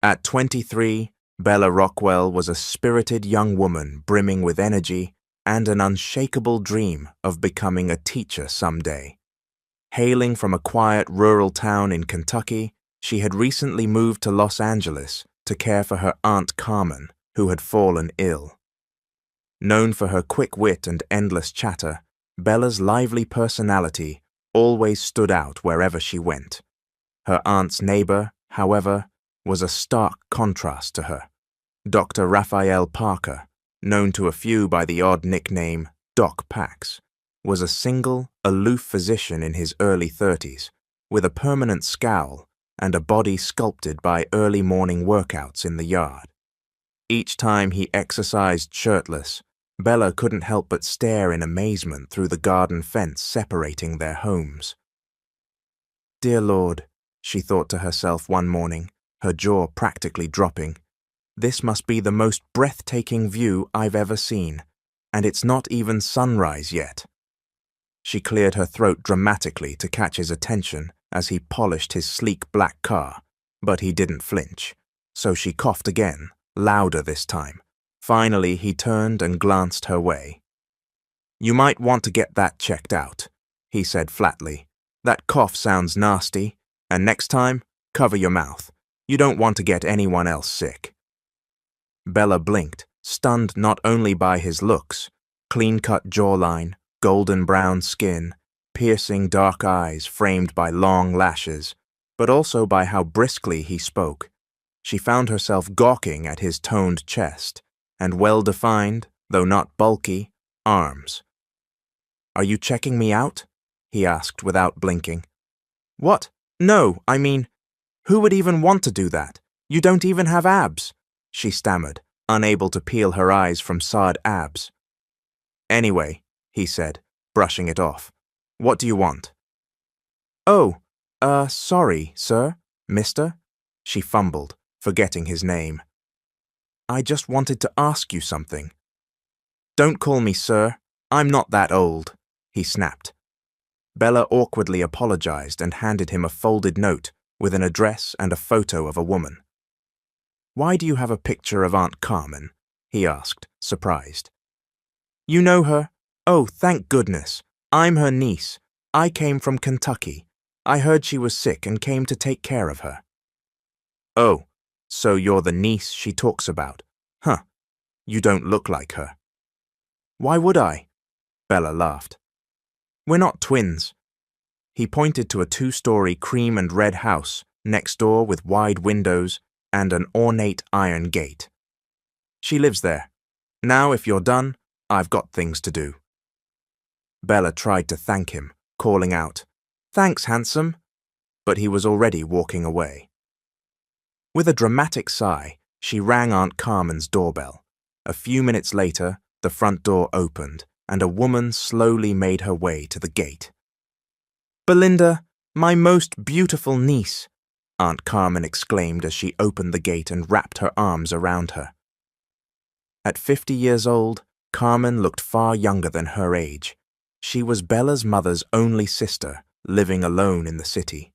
At 23, Bella Rockwell was a spirited young woman brimming with energy and an unshakable dream of becoming a teacher someday. Hailing from a quiet rural town in Kentucky, she had recently moved to Los Angeles to care for her Aunt Carmen, who had fallen ill. Known for her quick wit and endless chatter, Bella's lively personality always stood out wherever she went. Her aunt's neighbor, however, was a stark contrast to her. Dr. Raphael Parker, known to a few by the odd nickname Doc Pax, was a single, aloof physician in his early 30s, with a permanent scowl and a body sculpted by early morning workouts in the yard. Each time he exercised shirtless, Bella couldn't help but stare in amazement through the garden fence separating their homes. "Dear Lord," she thought to herself one morning, her jaw practically dropping, "this must be the most breathtaking view I've ever seen, and it's not even sunrise yet." She cleared her throat dramatically to catch his attention as he polished his sleek black car, but he didn't flinch, so she coughed again, louder this time. Finally, he turned and glanced her way. "You might want to get that checked out," he said flatly. "That cough sounds nasty, and next time, cover your mouth. You don't want to get anyone else sick." Bella blinked, stunned not only by his looks, clean-cut jawline, golden brown skin, piercing dark eyes framed by long lashes, but also by how briskly he spoke. She found herself gawking at his toned chest and well-defined, though not bulky, arms. "Are you checking me out?" he asked without blinking. "What? No, I mean, who would even want to do that? You don't even have abs," she stammered, unable to peel her eyes from sawed abs. "Anyway," he said, brushing it off. "What do you want?" "Oh, sorry, sir, mister," she fumbled, forgetting his name. "I just wanted to ask you something." "Don't call me sir. I'm not that old," he snapped. Bella awkwardly apologized and handed him a folded note with an address and a photo of a woman. "Why do you have a picture of Aunt Carmen?" he asked, surprised. "You know her? Oh, thank goodness. I'm her niece. I came from Kentucky. I heard she was sick and came to take care of her." "Oh, so you're the niece she talks about. Huh, you don't look like her." "Why would I?" Bella laughed. "We're not twins." He pointed to a 2-story cream and red house next door with wide windows and an ornate iron gate. "She lives there. Now, if you're done, I've got things to do." Bella tried to thank him, calling out, "Thanks, handsome," but he was already walking away. With a dramatic sigh, she rang Aunt Carmen's doorbell. A few minutes later, the front door opened, and a woman slowly made her way to the gate. "Belinda, my most beautiful niece," Aunt Carmen exclaimed as she opened the gate and wrapped her arms around her. At 50 years old, Carmen looked far younger than her age. She was Bella's mother's only sister, living alone in the city.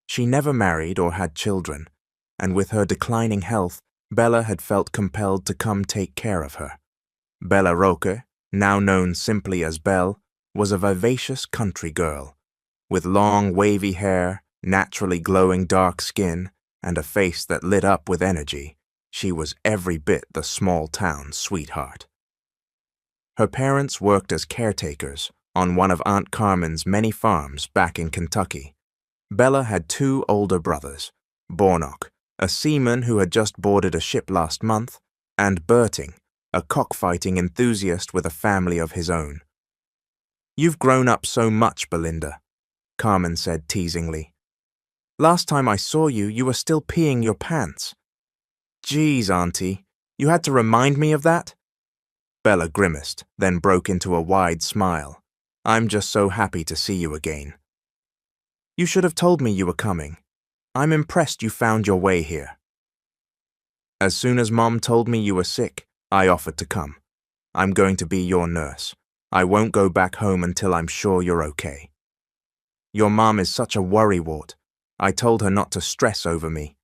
She never married or had children, and with her declining health, Bella had felt compelled to come take care of her. Bella Roque, now known simply as Belle, was a vivacious country girl. With long, wavy hair, naturally glowing dark skin, and a face that lit up with energy, she was every bit the small-town sweetheart. Her parents worked as caretakers on one of Aunt Carmen's many farms back in Kentucky. Bella had 2 older brothers, Bornock, a seaman who had just boarded a ship last month, and Berting, a cockfighting enthusiast with a family of his own. "You've grown up so much, Belinda," Carmen said teasingly. "Last time I saw you, you were still peeing your pants." "Geez, Auntie, you had to remind me of that?" Bella grimaced, then broke into a wide smile. "I'm just so happy to see you again." "You should have told me you were coming. I'm impressed you found your way here." "As soon as Mom told me you were sick, I offered to come. I'm going to be your nurse. I won't go back home until I'm sure you're okay." "Your mom is such a worrywart. I told her not to stress over me."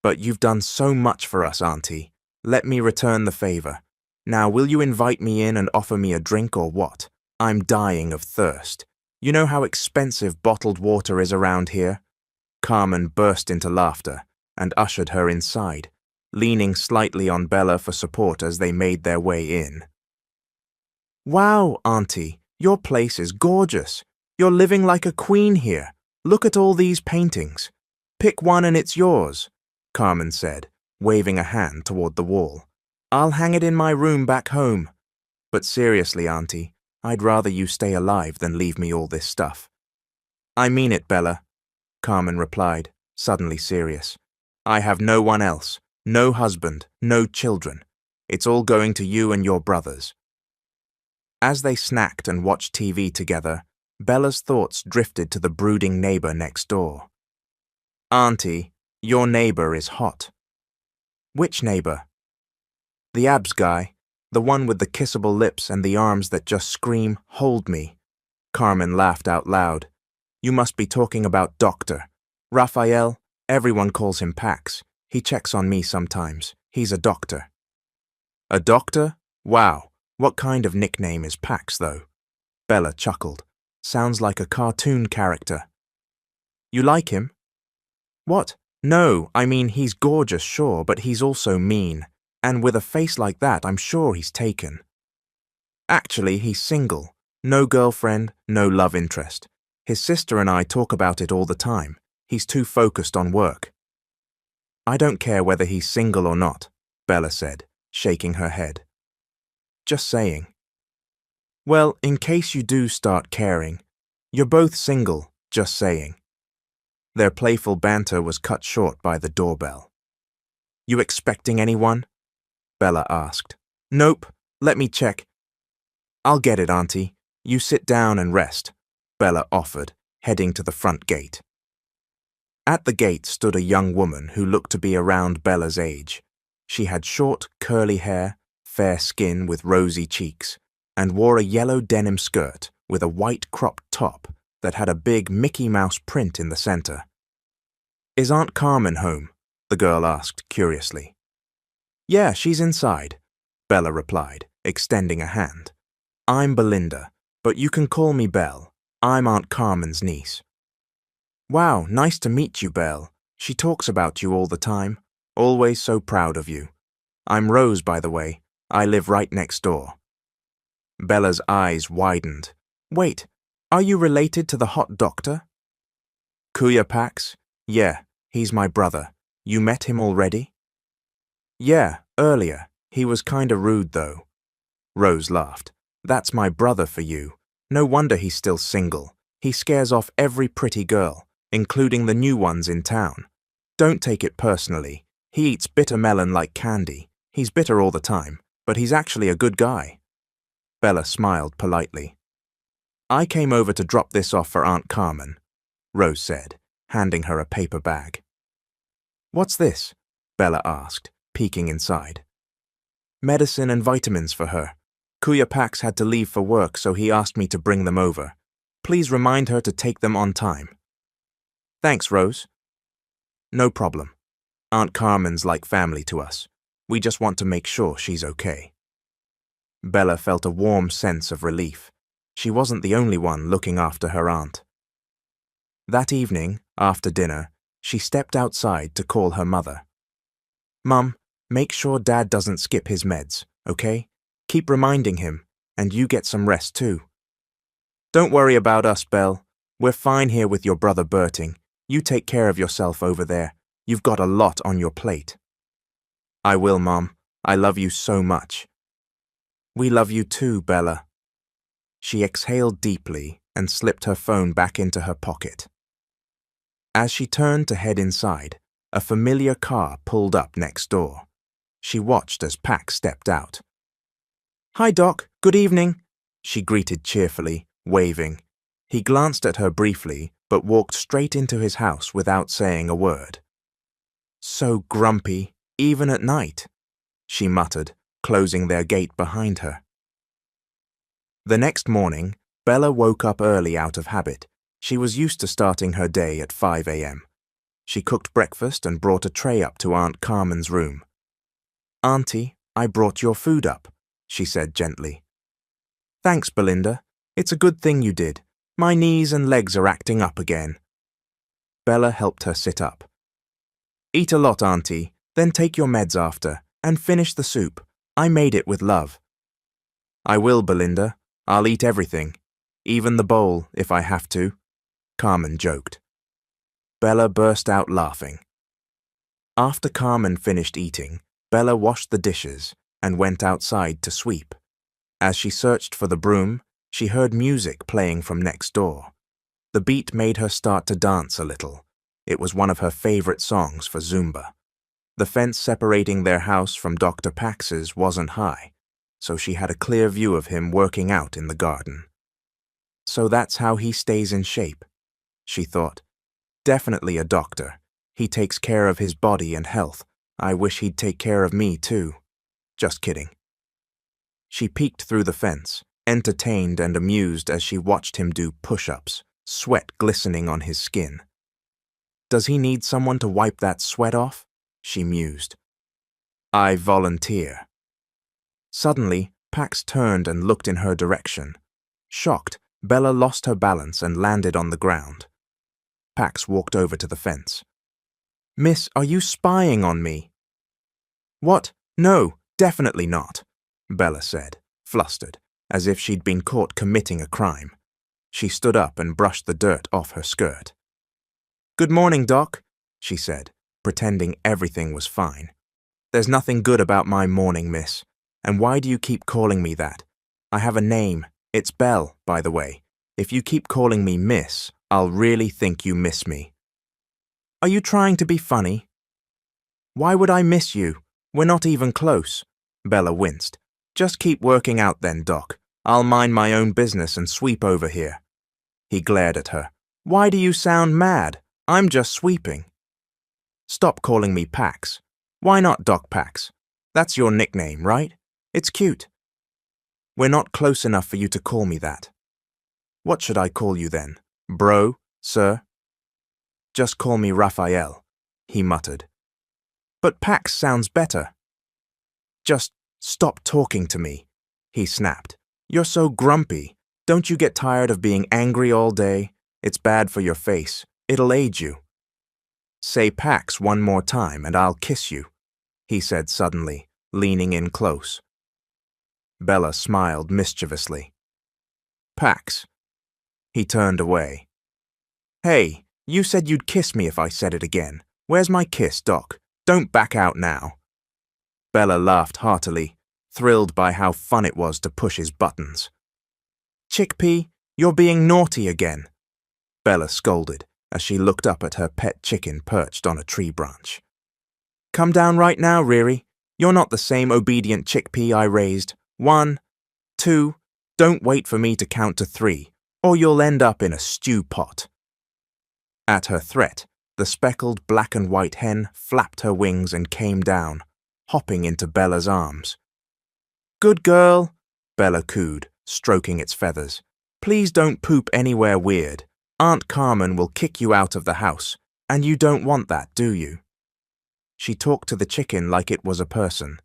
But you've done so much for us, Auntie. Let me return the favor. Now, will you invite me in and offer me a drink or what? I'm dying of thirst. You know how expensive bottled water is around here?" Carmen burst into laughter and ushered her inside, leaning slightly on Bella for support as they made their way in. "Wow, Auntie, your place is gorgeous. You're living like a queen here. Look at all these paintings. Pick one and it's yours," Carmen said, waving a hand toward the wall. "I'll hang it in my room back home. But seriously, Auntie, I'd rather you stay alive than leave me all this stuff." "I mean it, Bella," Carmen replied, suddenly serious. "I have no one else, no husband, no children. It's all going to you and your brothers." As they snacked and watched TV together, Bella's thoughts drifted to the brooding neighbor next door. "Auntie, your neighbor is hot." "Which neighbor?" "The abs guy, the one with the kissable lips and the arms that just scream, 'Hold me.'" Carmen laughed out loud. "You must be talking about Doctor. Raphael, everyone calls him Pax. He checks on me sometimes. He's a doctor." "A doctor? Wow, what kind of nickname is Pax, though?" Bella chuckled. "Sounds like a cartoon character." "You like him?" "What? No, I mean he's gorgeous, sure, but he's also mean. And with a face like that, I'm sure he's taken." "Actually, he's single. No girlfriend, no love interest. His sister and I talk about it all the time. He's too focused on work." "I don't care whether he's single or not," Bella said, shaking her head. "Just saying." "Well, in case you do start caring, you're both single, just saying." Their playful banter was cut short by the doorbell. "You expecting anyone?" Bella asked. "Nope, let me check." "I'll get it, Auntie. You sit down and rest," Bella offered, heading to the front gate. At the gate stood a young woman who looked to be around Bella's age. She had short, curly hair, fair skin with rosy cheeks, and wore a yellow denim skirt with a white cropped top that had a big Mickey Mouse print in the center. "Is Aunt Carmen home?" the girl asked curiously. "Yeah, she's inside," Bella replied, extending a hand. "I'm Belinda, but you can call me Belle. I'm Aunt Carmen's niece." "Wow, nice to meet you, Belle. She talks about you all the time. Always so proud of you. I'm Rose, by the way. I live right next door." Bella's eyes widened. "Wait, are you related to the hot doctor?" "Kuya Pax? Yeah, he's my brother. You met him already?" "Yeah, earlier. He was kinda rude, though." Rose laughed. "That's my brother for you. No wonder he's still single. He scares off every pretty girl, including the new ones in town. Don't take it personally. He eats bitter melon like candy. He's bitter all the time, but he's actually a good guy." Bella smiled politely. "I came over to drop this off for Aunt Carmen," Rose said, handing her a paper bag. "What's this?" Bella asked, peeking inside. "Medicine and vitamins for her. Kuya Pax had to leave for work, so he asked me to bring them over. Please remind her to take them on time." "Thanks, Rose." "No problem. Aunt Carmen's like family to us. We just want to make sure she's okay." Bella felt a warm sense of relief. She wasn't the only one looking after her aunt. That evening, after dinner, she stepped outside to call her mother. "Mum, make sure Dad doesn't skip his meds, okay? Keep reminding him, and you get some rest too." "Don't worry about us, Belle. We're fine here with your brother Berting. You take care of yourself over there. You've got a lot on your plate." "I will, Mom. I love you so much." "We love you too, Bella." She exhaled deeply and slipped her phone back into her pocket. As she turned to head inside, a familiar car pulled up next door. She watched as Pax stepped out. "Hi, Doc. Good evening," she greeted cheerfully, waving. He glanced at her briefly, but walked straight into his house without saying a word. "So grumpy, even at night," she muttered, closing their gate behind her. The next morning, Bella woke up early out of habit. She was used to starting her day at 5 a.m. She cooked breakfast and brought a tray up to Aunt Carmen's room. "Auntie, I brought your food up," she said gently. "Thanks, Belinda. It's a good thing you did. My knees and legs are acting up again." Bella helped her sit up. "Eat a lot, Auntie, then take your meds after, and finish the soup. I made it with love." "I will, Belinda. I'll eat everything, even the bowl, if I have to," Carmen joked. Bella burst out laughing. After Carmen finished eating, Bella washed the dishes and went outside to sweep. As she searched for the broom, she heard music playing from next door. The beat made her start to dance a little. It was one of her favorite songs for Zumba. The fence separating their house from Dr. Pax's wasn't high, so she had a clear view of him working out in the garden. So that's how he stays in shape, she thought. Definitely a doctor. He takes care of his body and health. I wish he'd take care of me too. Just kidding. She peeked through the fence, entertained and amused as she watched him do push-ups, sweat glistening on his skin. "Does he need someone to wipe that sweat off?" she mused. "I volunteer." Suddenly, Pax turned and looked in her direction. Shocked, Bella lost her balance and landed on the ground. Pax walked over to the fence. "Miss, are you spying on me?" "What? No, definitely not," Bella said, flustered, as if she'd been caught committing a crime. She stood up and brushed the dirt off her skirt. "Good morning, Doc," she said, pretending everything was fine. "There's nothing good about my morning, miss. And why do you keep calling me that? I have a name. It's Belle, by the way. If you keep calling me miss, I'll really think you miss me." "Are you trying to be funny?" "Why would I miss you? We're not even close." Bella winced. "Just keep working out then, Doc. I'll mind my own business and sweep over here." He glared at her. "Why do you sound mad? I'm just sweeping." "Stop calling me Pax. Why not Doc Pax? That's your nickname, right? It's cute." "We're not close enough for you to call me that." "What should I call you then? Bro, sir?" "Just call me Raphael," he muttered. "But Pax sounds better." "Just stop talking to me," he snapped. "You're so grumpy. Don't you get tired of being angry all day? It's bad for your face. It'll age you." "Say Pax one more time and I'll kiss you," he said suddenly, leaning in close. Bella smiled mischievously. "Pax." He turned away. "Hey, you said you'd kiss me if I said it again. Where's my kiss, Doc? Don't back out now." Bella laughed heartily, thrilled by how fun it was to push his buttons. "Chickpea, you're being naughty again," Bella scolded as she looked up at her pet chicken perched on a tree branch. "Come down right now, Riri. You're not the same obedient chickpea I raised. 1, 2, don't wait for me to count to 3, or you'll end up in a stew pot." At her threat, the speckled black and white hen flapped her wings and came down, hopping into Bella's arms. "Good girl," Bella cooed, stroking its feathers. "Please don't poop anywhere weird. Aunt Carmen will kick you out of the house, and you don't want that, do you?" She talked to the chicken like it was a person.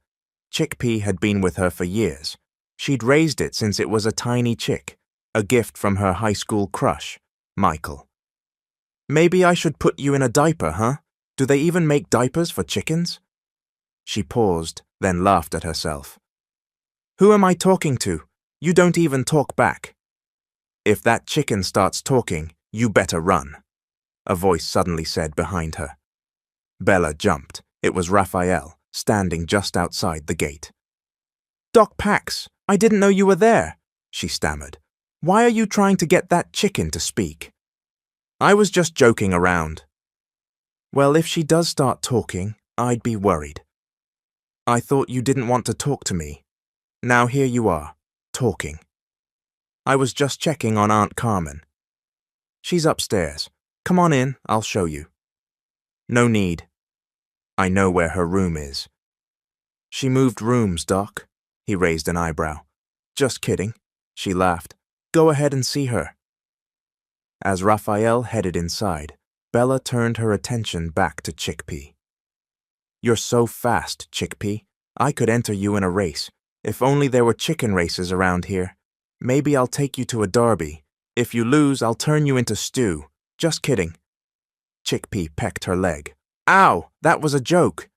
Chickpea had been with her for years. She'd raised it since it was a tiny chick, a gift from her high school crush, Michael. "Maybe I should put you in a diaper, huh? Do they even make diapers for chickens?" She paused, then laughed at herself. "Who am I talking to? You don't even talk back." "If that chicken starts talking, you better run," a voice suddenly said behind her. Bella jumped. It was Raphael, standing just outside the gate. "Doc Pax, I didn't know you were there," she stammered. "Why are you trying to get that chicken to speak?" "I was just joking around." "Well, if she does start talking, I'd be worried." "I thought you didn't want to talk to me. Now here you are, talking." "I was just checking on Aunt Carmen." "She's upstairs. Come on in, I'll show you." "No need. I know where her room is." "She moved rooms, Doc." He raised an eyebrow. "Just kidding." She laughed. "Go ahead and see her." As Raphael headed inside, Bella turned her attention back to Chickpea. "You're so fast, Chickpea. I could enter you in a race. If only there were chicken races around here. Maybe I'll take you to a derby. If you lose, I'll turn you into stew. Just kidding." Chickpea pecked her leg. "Ow, that was a joke."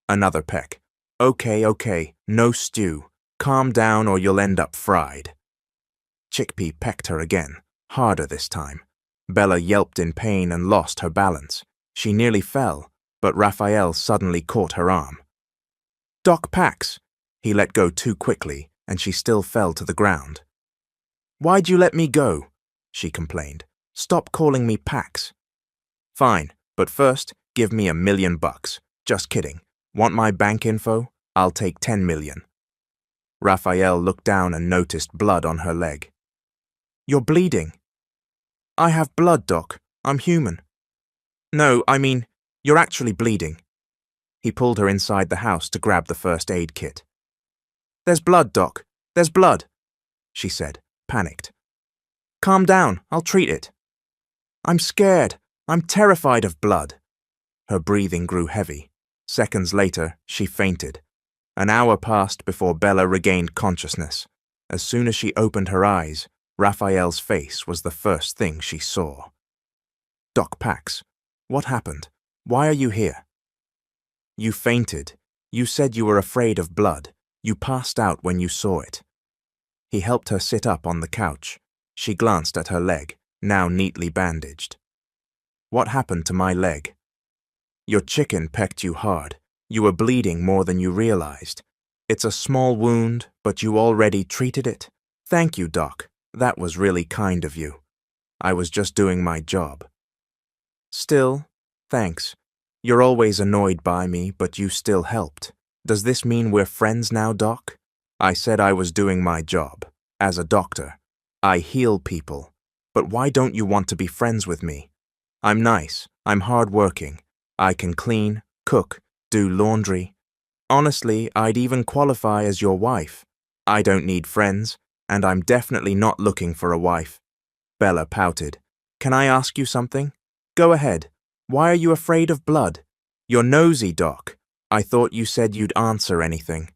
Another peck. Okay, no stew. Calm down or you'll end up fried." Chickpea pecked her again, harder this time. Bella yelped in pain and lost her balance. She nearly fell, but Raphael suddenly caught her arm. "Doc Pax!" He let go too quickly, and she still fell to the ground. "Why'd you let me go?" she complained. "Stop calling me Pax." "Fine, but first, give me $1,000,000. Just kidding. Want my bank info? I'll take 10 million. Raphael looked down and noticed blood on her leg. "You're bleeding." "I have blood, Doc. I'm human." "No, I mean, you're actually bleeding." He pulled her inside the house to grab the first aid kit. "There's blood, Doc. There's blood," she said, panicked. "Calm down. I'll treat it." "I'm scared. I'm terrified of blood." Her breathing grew heavy. Seconds later, she fainted. An hour passed before Bella regained consciousness. As soon as she opened her eyes, Raphael's face was the first thing she saw. "Doc Pax, what happened? Why are you here?" "You fainted. You said you were afraid of blood. You passed out when you saw it." He helped her sit up on the couch. She glanced at her leg, now neatly bandaged. "What happened to my leg?" "Your chicken pecked you hard. You were bleeding more than you realized. It's a small wound, but you already treated it. Thank you, Doc. That was really kind of you. I was just doing my job." "Still, thanks. You're always annoyed by me, but you still helped. Does this mean we're friends now, Doc?" "I said I was doing my job. As a doctor. I heal people. But why don't you want to be friends with me? I'm nice. I'm hardworking. I can clean, cook, do laundry. Honestly, I'd even qualify as your wife. I don't need friends, and I'm definitely not looking for a wife." Bella pouted. "Can I ask you something?" "Go ahead. Why are you afraid of blood?" "You're nosy, Doc. I thought you said you'd answer anything."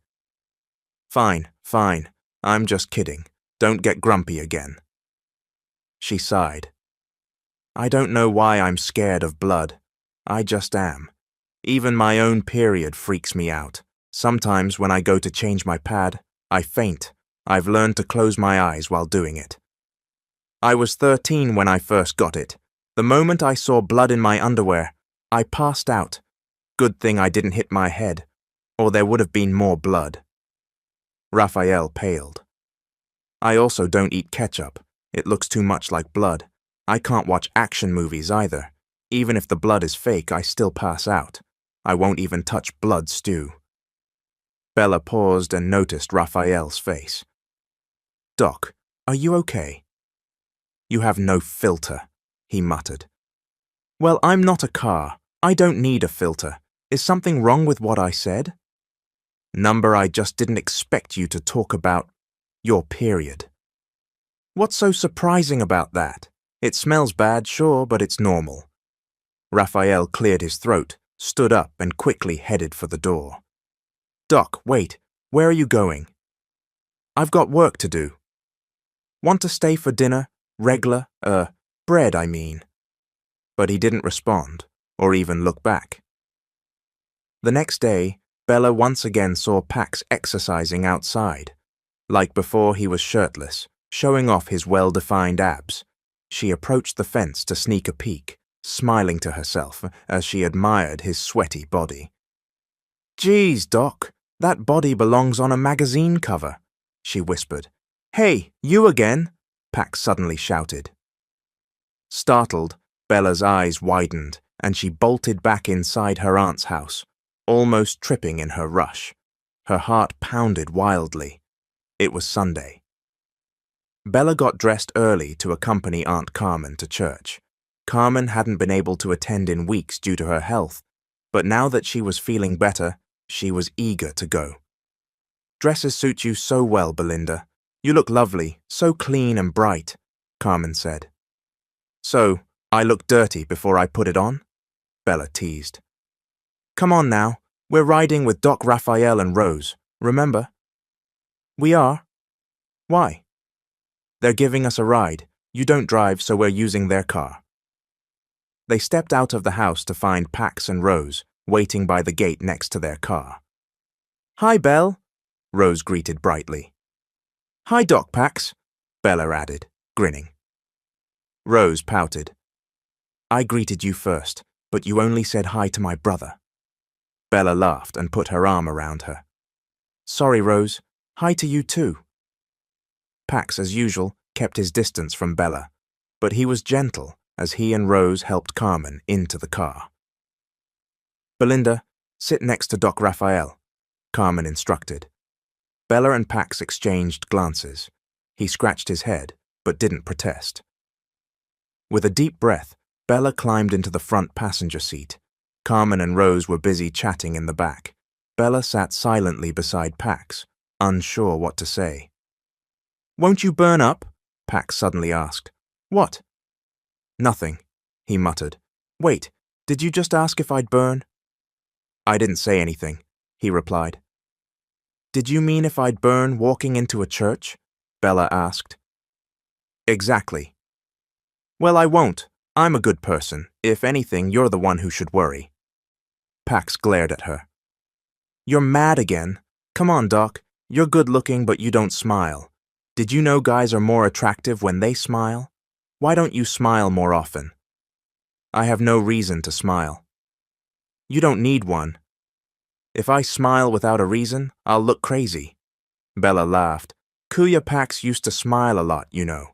Fine. I'm just kidding. Don't get grumpy again." She sighed. "I don't know why I'm scared of blood. I just am. Even my own period freaks me out. Sometimes when I go to change my pad, I faint. I've learned to close my eyes while doing it. I was 13 when I first got it. The moment I saw blood in my underwear, I passed out. Good thing I didn't hit my head, or there would have been more blood." Raphael paled. "I also don't eat ketchup. It looks too much like blood. I can't watch action movies either. Even if the blood is fake, I still pass out. I won't even touch blood stew." Bella paused and noticed Raphael's face. "Doc, are you okay?" "You have no filter," he muttered. "Well, I'm not a car. I don't need a filter. Is something wrong with what I said?" "Number, I just didn't expect you to talk about your period." "What's so surprising about that? It smells bad, sure, but it's normal." Raphael cleared his throat, stood up, and quickly headed for the door. "Doc, wait. Where are you going?" "I've got work to do." "Want to stay for dinner? Reg'lar, bread, I mean." But he didn't respond, or even look back. The next day, Bella once again saw Pax exercising outside. Like before, he was shirtless, showing off his well-defined abs. She approached the fence to sneak a peek, smiling to herself as she admired his sweaty body. "Geez, Doc, that body belongs on a magazine cover," she whispered. "Hey, you again?" Pax suddenly shouted. Startled, Bella's eyes widened, and she bolted back inside her aunt's house, almost tripping in her rush. Her heart pounded wildly. It was Sunday. Bella got dressed early to accompany Aunt Carmen to church. Carmen hadn't been able to attend in weeks due to her health, but now that she was feeling better, she was eager to go. "Dresses suit you so well, Belinda. You look lovely, so clean and bright," Carmen said. "So, I look dirty before I put it on? Bella teased. Come on now, we're riding with Doc Raphael and Rose, remember? We are? Why? They're giving us a ride. You don't drive, so we're using their car. They stepped out of the house to find Pax and Rose waiting by the gate next to their car. Hi, Belle, Rose greeted brightly. Hi, Doc Pax, Bella added, grinning. Rose pouted. I greeted you first, but you only said hi to my brother. Bella laughed and put her arm around her. Sorry, Rose. Hi to you too. Pax, as usual, kept his distance from Bella, but he was gentle as he and Rose helped Carmen into the car. Belinda, sit next to Doc Raphael, Carmen instructed. Bella and Pax exchanged glances. He scratched his head, but didn't protest. With a deep breath, Bella climbed into the front passenger seat. Carmen and Rose were busy chatting in the back. Bella sat silently beside Pax, unsure what to say. Won't you burn up? Pax suddenly asked. What? Nothing, he muttered. Wait, did you just ask if I'd burn? I didn't say anything, he replied. Did you mean if I'd burn walking into a church? Bella asked. Exactly. Well, I won't. I'm a good person. If anything, you're the one who should worry. Pax glared at her. You're mad again. Come on, Doc. You're good-looking, but you don't smile. Did you know guys are more attractive when they smile? Why don't you smile more often? I have no reason to smile. You don't need one. If I smile without a reason, I'll look crazy. Bella laughed. Kuya Pax used to smile a lot, you know.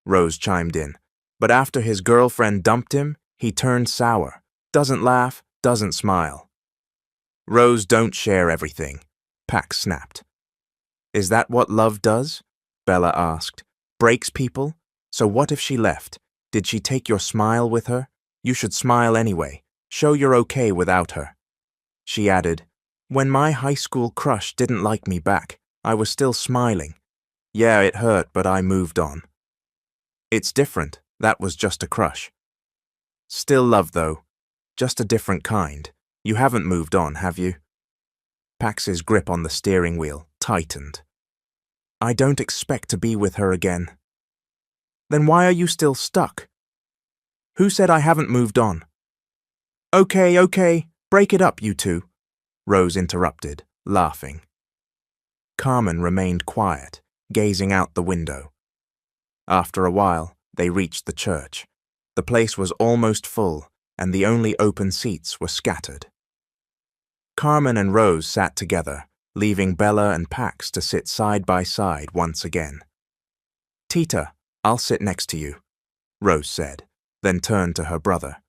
Rose chimed in. But after his girlfriend dumped him, he turned sour. Doesn't laugh, doesn't smile. Rose, don't share everything, Pax snapped. Is that what love does? Bella asked. Breaks people? So what if she left? Did she take your smile with her? You should smile anyway. Show you're okay without her. She added, when my high school crush didn't like me back, I was still smiling. Yeah, it hurt, but I moved on. It's different. That was just a crush. Still love, though. Just a different kind. You haven't moved on, have you? Pax's grip on the steering wheel tightened. I don't expect to be with her again. Then why are you still stuck? Who said I haven't moved on? Okay, break it up, you two, Rose interrupted, laughing. Carmen remained quiet, gazing out the window. After a while, they reached the church. The place was almost full, and the only open seats were scattered. Carmen and Rose sat together, leaving Bella and Pax to sit side by side once again. Tita, I'll sit next to you, Rose said, then turned to her brother.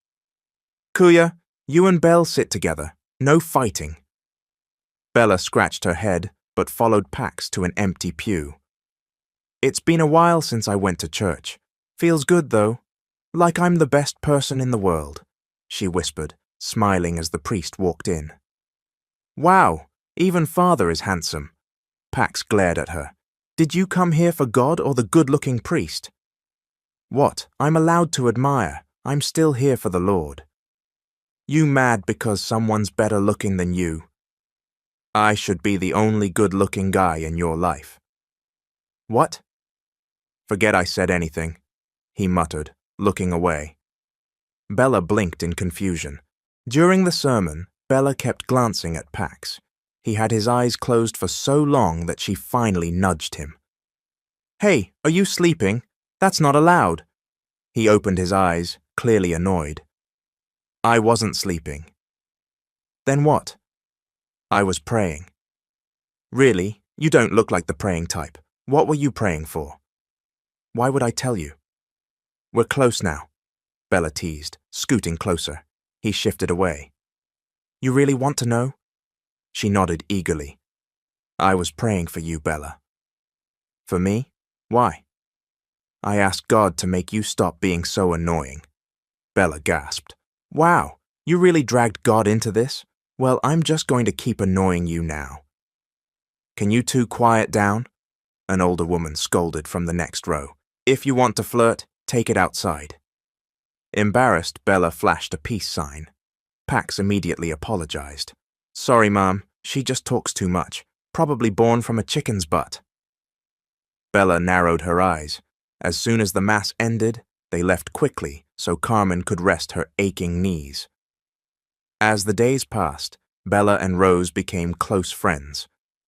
Kuya, you and Belle sit together. No fighting. Bella scratched her head, but followed Pax to an empty pew. It's been a while since I went to church. Feels good, though. Like I'm the best person in the world, she whispered, smiling as the priest walked in. Wow, even Father is handsome. Pax glared at her. Did you come here for God or the good-looking priest? What? I'm allowed to admire. I'm still here for the Lord. You mad because someone's better looking than you? I should be the only good-looking guy in your life. What? Forget I said anything, he muttered, looking away. Bella blinked in confusion. During the sermon, Bella kept glancing at Pax. He had his eyes closed for so long that she finally nudged him. Hey, are you sleeping? That's not allowed. He opened his eyes, clearly annoyed. I wasn't sleeping. Then what? I was praying. Really? You don't look like the praying type. What were you praying for? Why would I tell you? We're close now, Bella teased, scooting closer. He shifted away. You really want to know? She nodded eagerly. I was praying for you, Bella. For me? Why? I asked God to make you stop being so annoying. Bella gasped. Wow, you really dragged God into this? Well, I'm just going to keep annoying you now. Can you two quiet down? An older woman scolded from the next row. If you want to flirt, take it outside. Embarrassed, Bella flashed a peace sign. Pax immediately apologized. Sorry, Mom, she just talks too much. Probably born from a chicken's butt. Bella narrowed her eyes. As soon as the mass ended, they left quickly so Carmen could rest her aching knees. As the days passed, Bella and Rose became close friends.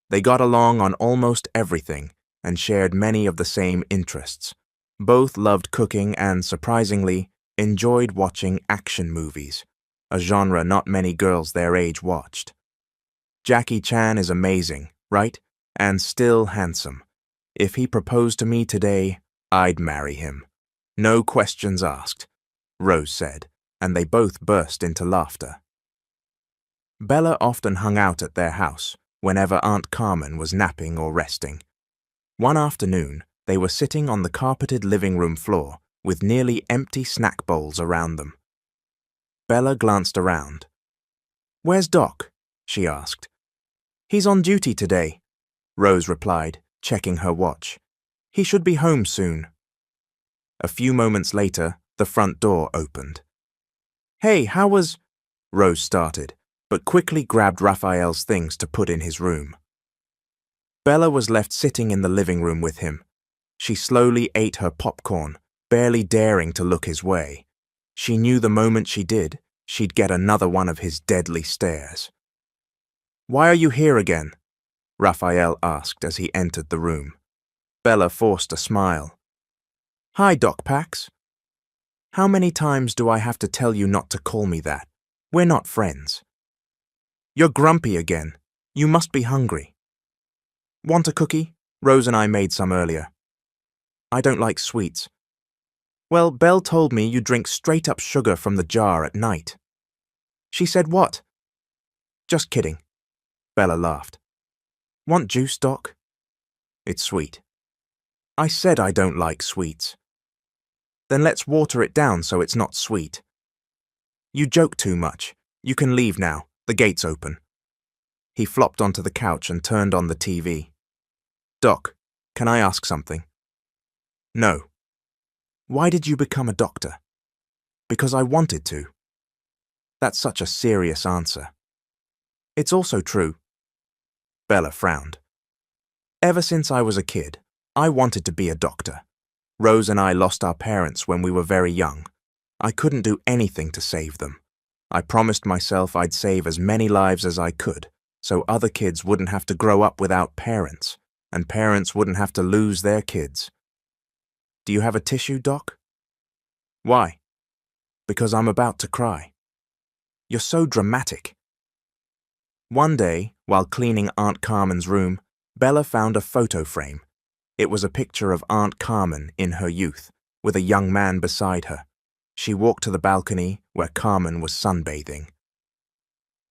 They got along on almost everything and shared many of the same interests. Both loved cooking and, surprisingly, enjoyed watching action movies, a genre not many girls their age watched. Jackie Chan is amazing, right? And still handsome. If he proposed to me today, I'd marry him. No questions asked, Rose said, and they both burst into laughter. Bella often hung out at their house whenever Aunt Carmen was napping or resting. One afternoon, they were sitting on the carpeted living room floor with nearly empty snack bowls around them. Bella glanced around. Where's Doc? She asked. He's on duty today, Rose replied, checking her watch. He should be home soon. A few moments later, the front door opened. Hey, how was... Rose started, but quickly grabbed Raphael's things to put in his room. Bella was left sitting in the living room with him. She slowly ate her popcorn, barely daring to look his way. She knew the moment she did, she'd get another one of his deadly stares. Why are you here again? Raphael asked as he entered the room. Bella forced a smile. Hi, Doc Pax. How many times do I have to tell you not to call me that? We're not friends. You're grumpy again. You must be hungry. Want a cookie? Rose and I made some earlier. I don't like sweets. Well, Belle told me you drink straight-up sugar from the jar at night. She said what? Just kidding. Bella laughed. Want juice, Doc? It's sweet. I said I don't like sweets. Then let's water it down so it's not sweet. You joke too much. You can leave now. The gate's open. He flopped onto the couch and turned on the TV. Doc, can I ask something? No. Why did you become a doctor? Because I wanted to. That's such a serious answer. It's also true. Bella frowned. Ever since I was a kid, I wanted to be a doctor. Rose and I lost our parents when we were very young. I couldn't do anything to save them. I promised myself I'd save as many lives as I could, so other kids wouldn't have to grow up without parents, and parents wouldn't have to lose their kids. Do you have a tissue, Doc? Why? Because I'm about to cry. You're so dramatic. One day, while cleaning Aunt Carmen's room, Bella found a photo frame. It was a picture of Aunt Carmen in her youth, with a young man beside her. She walked to the balcony where Carmen was sunbathing.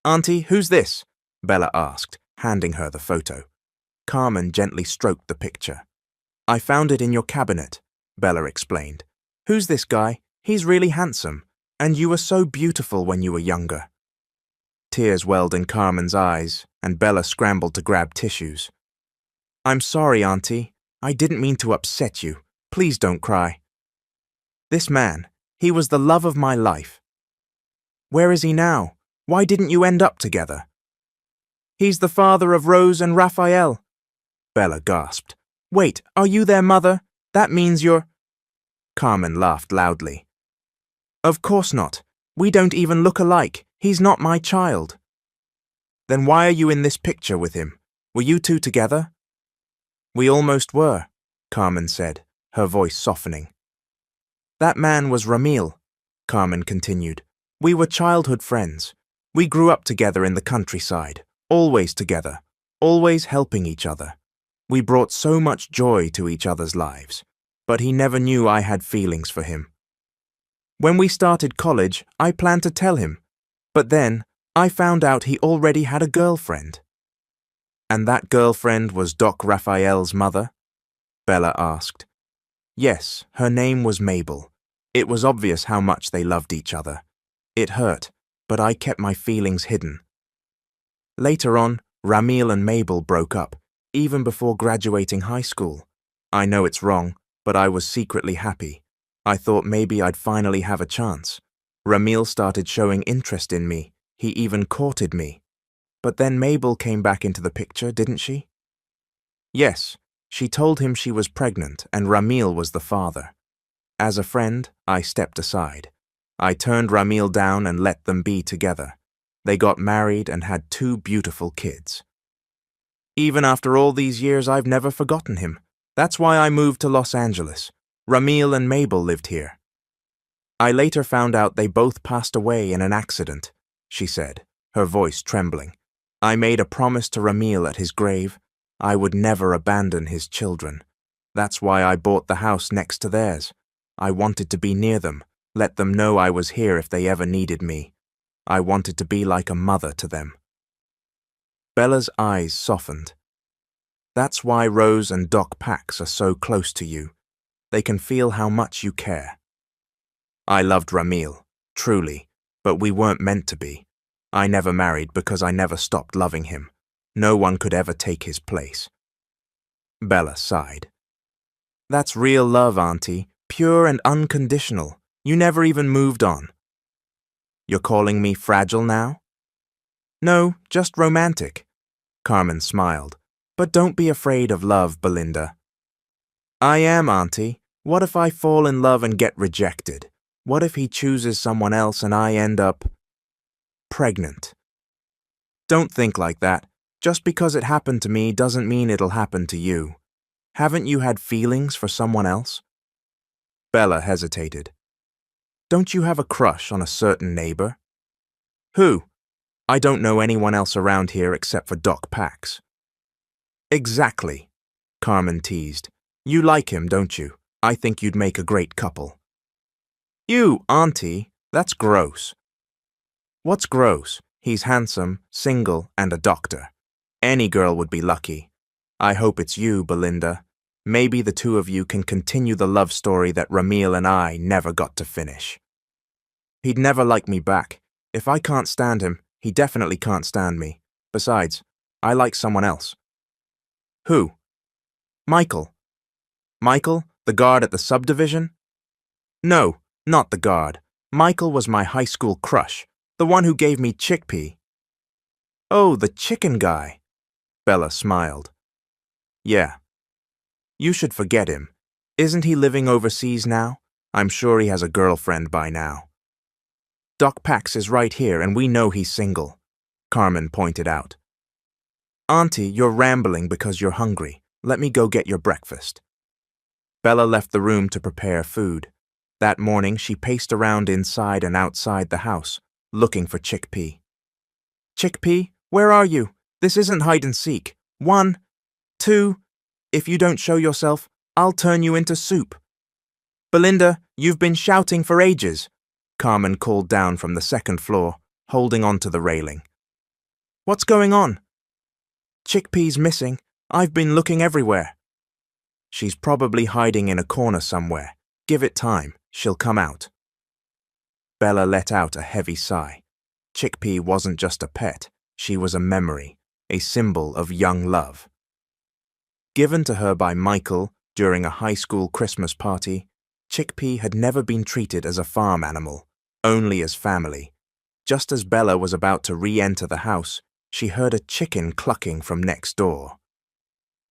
Auntie, who's this? Bella asked, handing her the photo. Carmen gently stroked the picture. I found it in your cabinet, Bella explained. Who's this guy? He's really handsome, and you were so beautiful when you were younger. Tears welled in Carmen's eyes, and Bella scrambled to grab tissues. I'm sorry, Auntie. I didn't mean to upset you. Please don't cry. This man, he was the love of my life. Where is he now? Why didn't you end up together? He's the father of Rose and Raphael. Bella gasped. Wait, are you their mother? That means you're... Carmen laughed loudly. Of course not. We don't even look alike. He's not my child. Then why are you in this picture with him? Were you two together? We almost were, Carmen said, her voice softening. That man was Ramil, Carmen continued. We were childhood friends. We grew up together in the countryside, always together, always helping each other. We brought so much joy to each other's lives, but he never knew I had feelings for him. When we started college, I planned to tell him, but then I found out he already had a girlfriend. And that girlfriend was Doc Raphael's mother? Bella asked. Yes, her name was Mabel. It was obvious how much they loved each other. It hurt, but I kept my feelings hidden. Later on, Ramil and Mabel broke up, even before graduating high school. I know it's wrong, but I was secretly happy. I thought maybe I'd finally have a chance. Ramil started showing interest in me. He even courted me. But then Mabel came back into the picture, didn't she? Yes, she told him she was pregnant and Ramil was the father. As a friend, I stepped aside. I turned Ramil down and let them be together. They got married and had 2 beautiful kids. Even after all these years, I've never forgotten him. That's why I moved to Los Angeles. Ramil and Mabel lived here. I later found out they both passed away in an accident, she said, her voice trembling. I made a promise to Ramil at his grave. I would never abandon his children. That's why I bought the house next to theirs. I wanted to be near them, let them know I was here if they ever needed me. I wanted to be like a mother to them. Bella's eyes softened. That's why Rose and Doc Pax are so close to you. They can feel how much you care. I loved Ramil, truly, but we weren't meant to be. I never married because I never stopped loving him. No one could ever take his place. Bella sighed. That's real love, Auntie, pure and unconditional. You never even moved on. You're calling me fragile now? No, just romantic. Carmen smiled. But don't be afraid of love, Belinda. I am, Auntie. What if I fall in love and get rejected? What if he chooses someone else and I end up pregnant? Don't think like that. Just because it happened to me doesn't mean it'll happen to you. Haven't you had feelings for someone else? Bella hesitated. Don't you have a crush on a certain neighbor? Who? I don't know anyone else around here except for Doc Pax. Exactly, Carmen teased. You like him, don't you? I think you'd make a great couple. You, Auntie, that's gross. What's gross? He's handsome, single, and a doctor. Any girl would be lucky. I hope it's you, Belinda. Maybe the 2 of you can continue the love story that Ramil and I never got to finish. He'd never like me back. If I can't stand him, he definitely can't stand me. Besides, I like someone else. Who? Michael. Michael, the guard at the subdivision? No, not the guard. Michael was my high school crush, the one who gave me chickpea. Oh, the chicken guy. Bella smiled. Yeah. You should forget him. Isn't he living overseas now? I'm sure he has a girlfriend by now. Doc Pax is right here and we know he's single, Carmen pointed out. Auntie, you're rambling because you're hungry. Let me go get your breakfast. Bella left the room to prepare food. That morning, she paced around inside and outside the house, looking for Chickpea. Chickpea, where are you? This isn't hide and seek. 1, 2. If you don't show yourself, I'll turn you into soup. Belinda, you've been shouting for ages, Carmen called down from the 2nd floor, holding onto the railing. What's going on? Chickpea's missing. I've been looking everywhere. She's probably hiding in a corner somewhere. Give it time. She'll come out. Bella let out a heavy sigh. Chickpea wasn't just a pet. She was a memory, a symbol of young love. Given to her by Michael during a high school Christmas party, Chickpea had never been treated as a farm animal, only as family. Just as Bella was about to re-enter the house, she heard a chicken clucking from next door.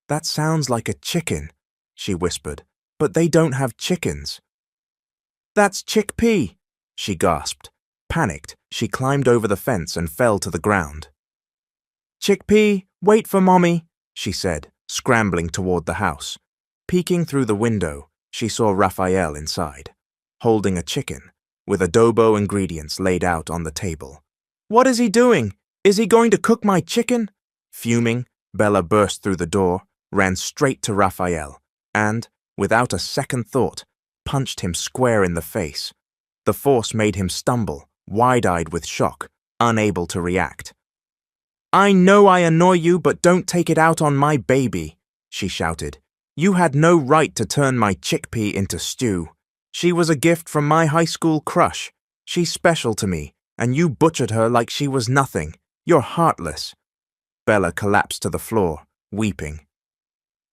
That sounds like a chicken, she whispered, but they don't have chickens. That's Chickpea, she gasped. Panicked, she climbed over the fence and fell to the ground. Chickpea, wait for Mommy, she said, scrambling toward the house. Peeking through the window, she saw Raphael inside, holding a chicken, with adobo ingredients laid out on the table. What is he doing? Is he going to cook my chicken? Fuming, Bella burst through the door, ran straight to Raphael, and, without a second thought, punched him square in the face. The force made him stumble, wide-eyed with shock, unable to react. I know I annoy you, but don't take it out on my baby, she shouted. You had no right to turn my Chickpea into stew. She was a gift from my high school crush. She's special to me, and you butchered her like she was nothing. You're heartless. Bella collapsed to the floor, weeping.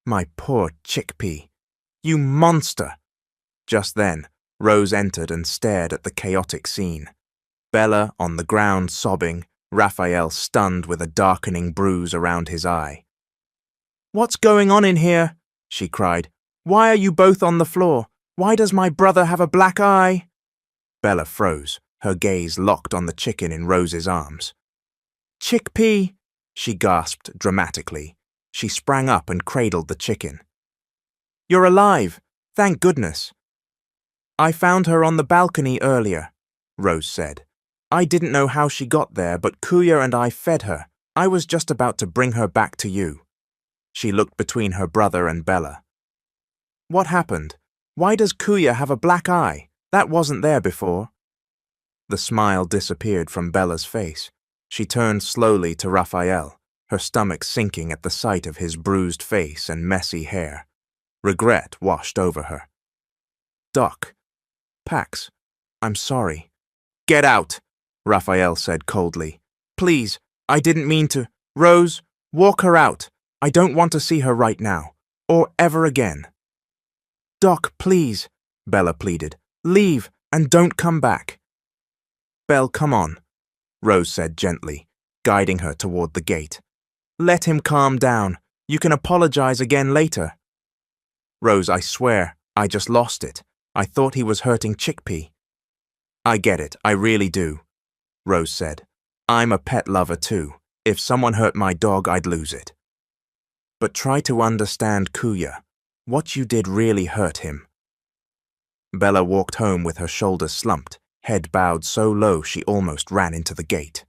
My poor Chickpea. You monster! Just then, Rose entered and stared at the chaotic scene. Bella on the ground sobbing, Raphael stunned with a darkening bruise around his eye. "What's going on in here?" she cried. "Why are you both on the floor? Why does my brother have a black eye?" Bella froze, her gaze locked on the chicken in Rose's arms. "Chickpea!" she gasped dramatically. She sprang up and cradled the chicken. "You're alive! Thank goodness!" "I found her on the balcony earlier," Rose said. "I didn't know how she got there, but Kuya and I fed her. I was just about to bring her back to you." She looked between her brother and Bella. "What happened? Why does Kuya have a black eye? That wasn't there before." The smile disappeared from Bella's face. She turned slowly to Raphael, her stomach sinking at the sight of his bruised face and messy hair. Regret washed over her. "Doc, Pax, I'm sorry." "Get out," Raphael said coldly. "Please, I didn't mean to." "Rose, walk her out. I don't want to see her right now, or ever again." "Doc, please," Bella pleaded. "Leave and don't come back." "Belle, come on," Rose said gently, guiding her toward the gate. "Let him calm down. You can apologize again later." "Rose, I swear, I just lost it. I thought he was hurting Chickpea." "I get it, I really do," Rose said. "I'm a pet lover too. If someone hurt my dog, I'd lose it. But try to understand Kuya. What you did really hurt him." Bella walked home with her shoulders slumped, head bowed so low she almost ran into the gate.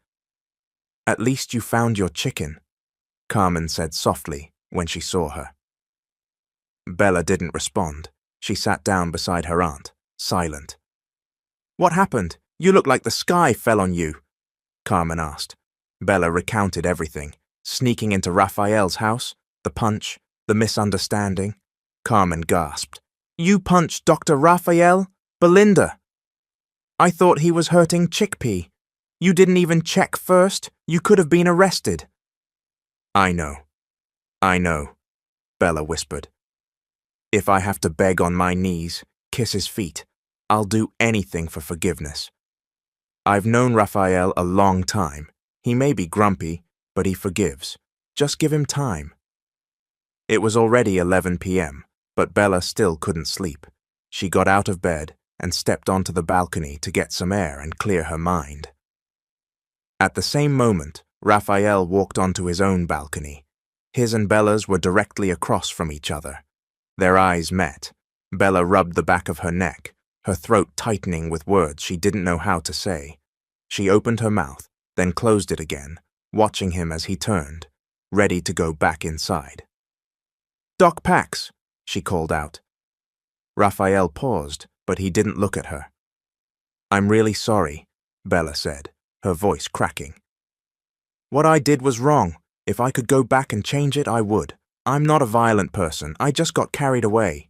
"At least you found your chicken," Carmen said softly when she saw her. Bella didn't respond. She sat down beside her aunt, silent. "What happened? You look like the sky fell on you," Carmen asked. Bella recounted everything, sneaking into Raphael's house, the punch, the misunderstanding. Carmen gasped. "You punched Dr. Raphael? Belinda! I thought he was hurting Chickpea. You didn't even check first? You could have been arrested." I know, Bella whispered. "If I have to beg on my knees, kiss his feet, I'll do anything for forgiveness. I've known Raphael a long time. He may be grumpy, but he forgives. Just give him time." It was already 11 p.m., but Bella still couldn't sleep. She got out of bed and stepped onto the balcony to get some air and clear her mind. At the same moment, Raphael walked onto his own balcony. His and Bella's were directly across from each other. Their eyes met. Bella rubbed the back of her neck, her throat tightening with words she didn't know how to say. She opened her mouth, then closed it again, watching him as he turned, ready to go back inside. "Doc Pax," she called out. Raphael paused, but he didn't look at her. "I'm really sorry," Bella said, her voice cracking. "What I did was wrong. If I could go back and change it, I would. I'm not a violent person. I just got carried away."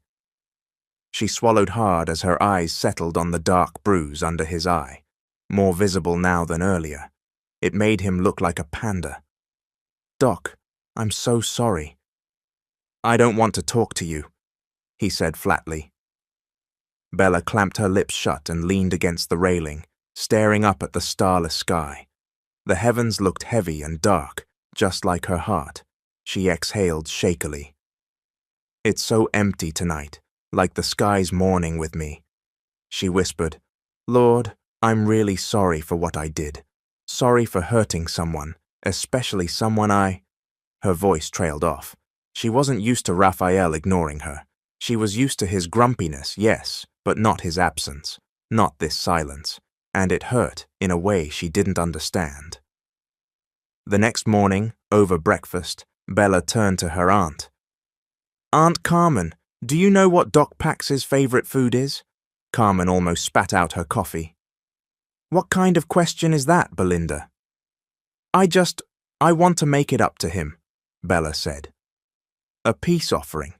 She swallowed hard as her eyes settled on the dark bruise under his eye, more visible now than earlier. It made him look like a panda. "Doc, I'm so sorry." "I don't want to talk to you," he said flatly. Bella clamped her lips shut and leaned against the railing, staring up at the starless sky. The heavens looked heavy and dark, just like her heart. She exhaled shakily. "It's so empty tonight, like the sky's mourning with me." She whispered, "Lord, I'm really sorry for what I did. Sorry for hurting someone, especially someone I—" Her voice trailed off. She wasn't used to Raphael ignoring her. She was used to his grumpiness, yes, but not his absence, not this silence, and it hurt in a way she didn't understand. The next morning, over breakfast, Bella turned to her aunt. "Aunt Carmen, do you know what Doc Pax's favorite food is?" Carmen almost spat out her coffee. "What kind of question is that, Belinda?" I want to make it up to him," Bella said. "A peace offering.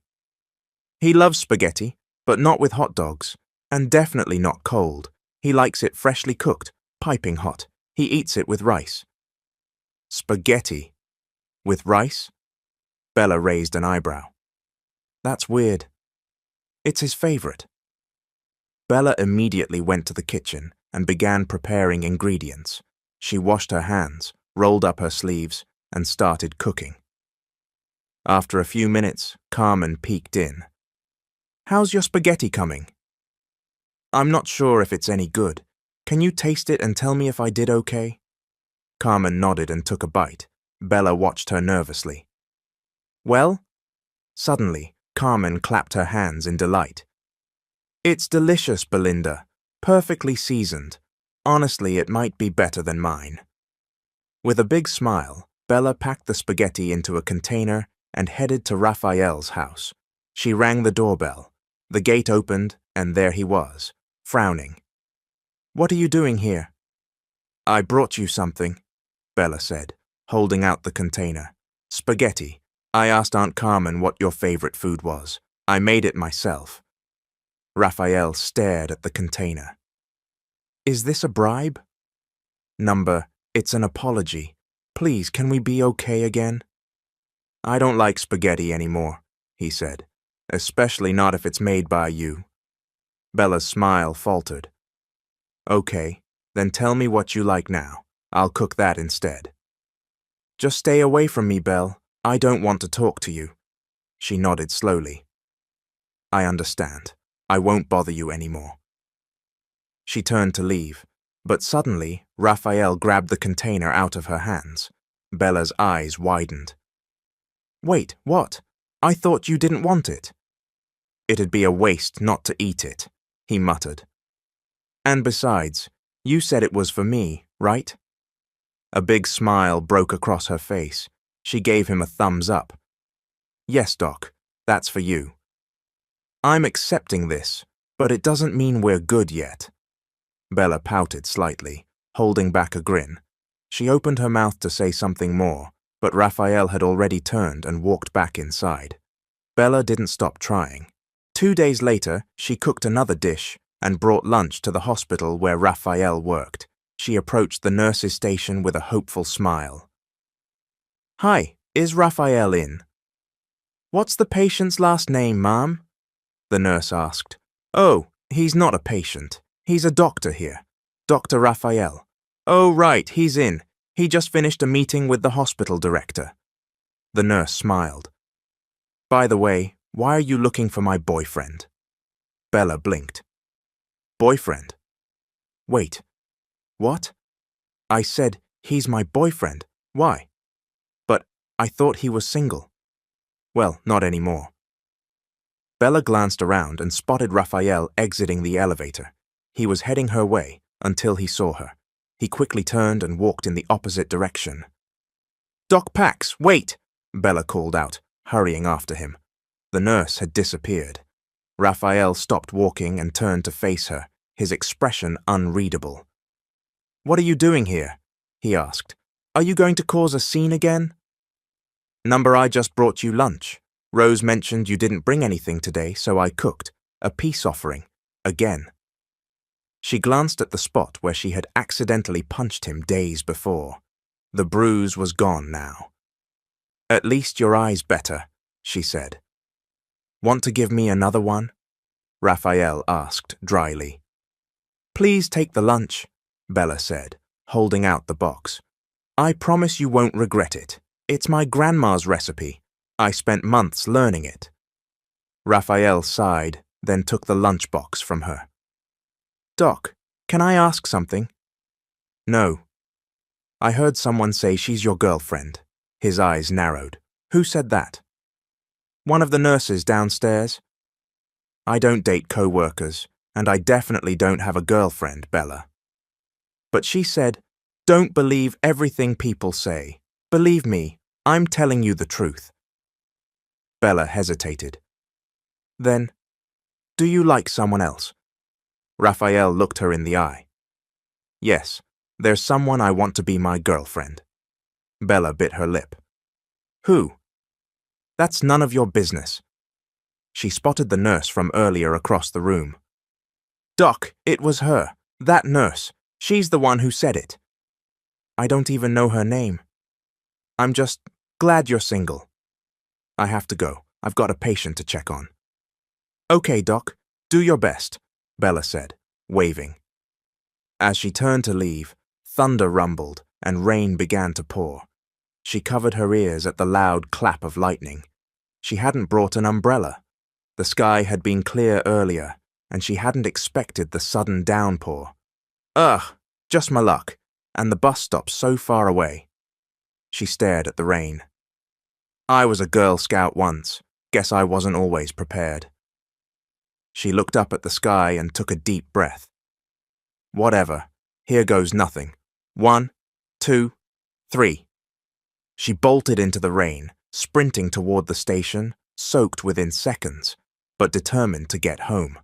He loves spaghetti, but not with hot dogs, and definitely not cold. He likes it freshly cooked, piping hot. He eats it with rice." "Spaghetti? With rice?" Bella raised an eyebrow. "That's weird. It's his favorite." Bella immediately went to the kitchen and began preparing ingredients. She washed her hands, rolled up her sleeves, and started cooking. After a few minutes, Carmen peeked in. "How's your spaghetti coming?" "I'm not sure if it's any good. Can you taste it and tell me if I did okay?" Carmen nodded and took a bite. Bella watched her nervously. "Well?" Suddenly, Carmen clapped her hands in delight. "It's delicious, Belinda. Perfectly seasoned. Honestly, it might be better than mine." With a big smile, Bella packed the spaghetti into a container and headed to Raphael's house. She rang the doorbell. The gate opened, and there he was, frowning. "What are you doing here?" "I brought you something," Bella said, holding out the container. "Spaghetti. I asked Aunt Carmen what your favorite food was. I made it myself." Raphael stared at the container. "Is this a bribe?" "It's an apology. Please, can we be okay again?" "I don't like spaghetti anymore," he said, "especially not if it's made by you." Bella's smile faltered. "Okay, then tell me what you like now. I'll cook that instead." "Just stay away from me, Belle. I don't want to talk to you." She nodded slowly. "I understand. I won't bother you anymore." She turned to leave, but suddenly Raphael grabbed the container out of her hands. Bella's eyes widened. "Wait, what? I thought you didn't want it." "It'd be a waste not to eat it," he muttered. "And besides, you said it was for me, right?" A big smile broke across her face. She gave him a thumbs up. "Yes, Doc, that's for you." "I'm accepting this, but it doesn't mean we're good yet." Bella pouted slightly, holding back a grin. She opened her mouth to say something more, but Raphael had already turned and walked back inside. Bella didn't stop trying. 2 days later, she cooked another dish and brought lunch to the hospital where Raphael worked. She approached the nurse's station with a hopeful smile. "Hi, is Raphael in?" "What's the patient's last name, ma'am?" the nurse asked. "Oh, he's not a patient. He's a doctor here. Dr. Raphael." "Oh, right, he's in. He just finished a meeting with the hospital director." The nurse smiled. "By the way, why are you looking for my boyfriend?" Bella blinked. "Boyfriend? Wait, what?" "I said, he's my boyfriend. Why?" "But I thought he was single." "Well, not anymore." Bella glanced around and spotted Raphael exiting the elevator. He was heading her way until he saw her. He quickly turned and walked in the opposite direction. "Doc Pax, wait!" Bella called out, hurrying after him. The nurse had disappeared. Raphael stopped walking and turned to face her, his expression unreadable. "What are you doing here?" he asked. "Are you going to cause a scene again?" I just brought you lunch. Rose mentioned you didn't bring anything today, so I cooked. A peace offering. Again." She glanced at the spot where she had accidentally punched him days before. The bruise was gone now. "At least your eye's better," she said. "Want to give me another one?" Raphael asked dryly. "Please take the lunch," Bella said, holding out the box. "I promise you won't regret it. It's my grandma's recipe. I spent months learning it." Raphael sighed, then took the lunchbox from her. "Doc, can I ask something?" "No." "I heard someone say she's your girlfriend." His eyes narrowed. "Who said that?" "One of the nurses downstairs." "I don't date co-workers, and I definitely don't have a girlfriend, Bella." "But she said, 'Don't believe everything people say. Believe me, I'm telling you the truth.'" Bella hesitated. "Then, do you like someone else?" Raphael looked her in the eye. "Yes, there's someone I want to be my girlfriend." Bella bit her lip. "Who?" "That's none of your business." She spotted the nurse from earlier across the room. "Doc, it was her. That nurse. She's the one who said it." "I don't even know her name." "I'm just glad you're single." "I have to go. I've got a patient to check on." "Okay, Doc. Do your best." Bella said, waving. As she turned to leave, thunder rumbled and rain began to pour. She covered her ears at the loud clap of lightning. She hadn't brought an umbrella. The sky had been clear earlier, and she hadn't expected the sudden downpour. Ugh, just my luck, and the bus stop so far away. She stared at the rain. I was a Girl Scout once. Guess I wasn't always prepared. She looked up at the sky and took a deep breath. Whatever, here goes nothing. 1, 2, 3. She bolted into the rain, sprinting toward the station, soaked within seconds, but determined to get home.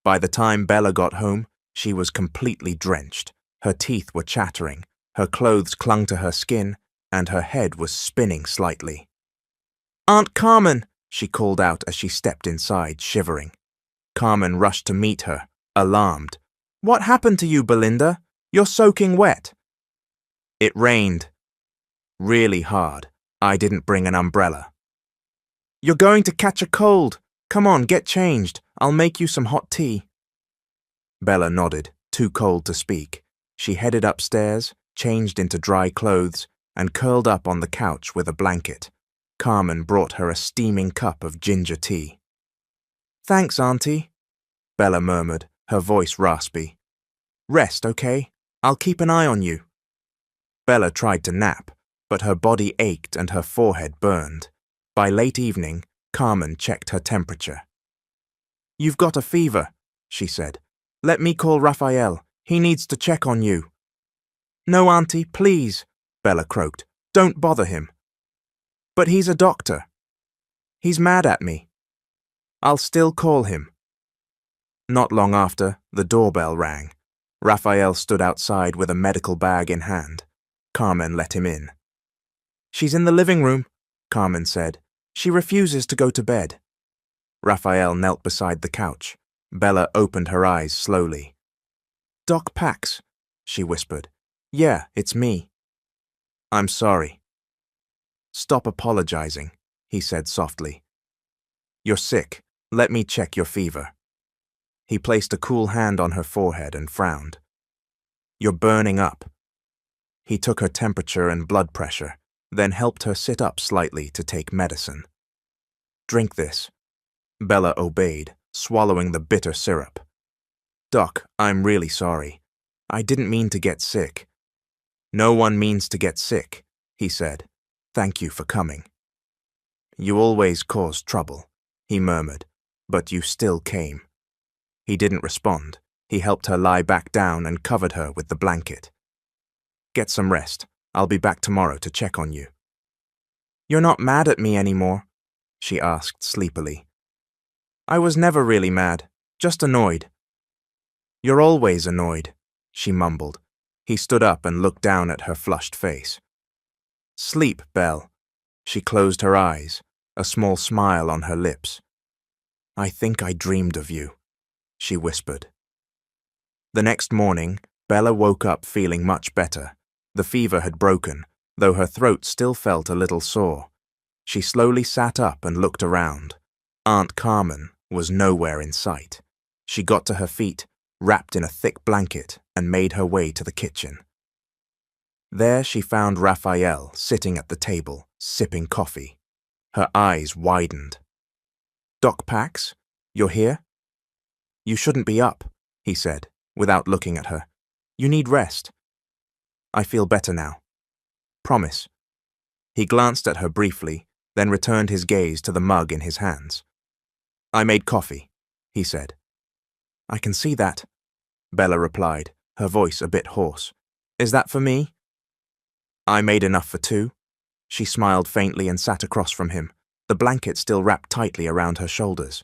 By the time Bella got home, she was completely drenched. Her teeth were chattering, her clothes clung to her skin, and her head was spinning slightly. "Aunt Carmen!" she called out as she stepped inside, shivering. Carmen rushed to meet her, alarmed. "What happened to you, Belinda? You're soaking wet." "It rained. Really hard. I didn't bring an umbrella." "You're going to catch a cold. Come on, get changed. I'll make you some hot tea." Bella nodded, too cold to speak. She headed upstairs, changed into dry clothes, and curled up on the couch with a blanket. Carmen brought her a steaming cup of ginger tea. "Thanks, Auntie," Bella murmured, her voice raspy. "Rest, okay? I'll keep an eye on you." Bella tried to nap, but her body ached and her forehead burned. By late evening, Carmen checked her temperature. "You've got a fever," she said. "Let me call Raphael. He needs to check on you." "No, Auntie, please," Bella croaked. "Don't bother him." "But he's a doctor." "He's mad at me." "I'll still call him." Not long after, the doorbell rang. Raphael stood outside with a medical bag in hand. Carmen let him in. "She's in the living room," Carmen said. "She refuses to go to bed." Raphael knelt beside the couch. Bella opened her eyes slowly. "Doc Pax," she whispered. "Yeah, it's me." "I'm sorry." "Stop apologizing," he said softly. "You're sick. Let me check your fever." He placed a cool hand on her forehead and frowned. "You're burning up." He took her temperature and blood pressure, then helped her sit up slightly to take medicine. "Drink this." Bella obeyed, swallowing the bitter syrup. "Doc, I'm really sorry. I didn't mean to get sick." "No one means to get sick," he said. "Thank you for coming." "You always cause trouble," he murmured, "but you still came." He didn't respond. He helped her lie back down and covered her with the blanket. "Get some rest. I'll be back tomorrow to check on you." "You're not mad at me anymore?" she asked sleepily. "I was never really mad, just annoyed." "You're always annoyed," she mumbled. He stood up and looked down at her flushed face. "Sleep, Belle." She closed her eyes, a small smile on her lips. "I think I dreamed of you," she whispered. The next morning, Bella woke up feeling much better. The fever had broken, though her throat still felt a little sore. She slowly sat up and looked around. Aunt Carmen was nowhere in sight. She got to her feet, wrapped in a thick blanket, and made her way to the kitchen. There she found Raphael sitting at the table, sipping coffee. Her eyes widened. "Doc Pax, you're here?" "You shouldn't be up," he said, without looking at her. "You need rest." "I feel better now. Promise." He glanced at her briefly, then returned his gaze to the mug in his hands. "I made coffee," he said. "I can see that," Bella replied, her voice a bit hoarse. "Is that for me?" "I made enough for two." She smiled faintly and sat across from him, the blanket still wrapped tightly around her shoulders.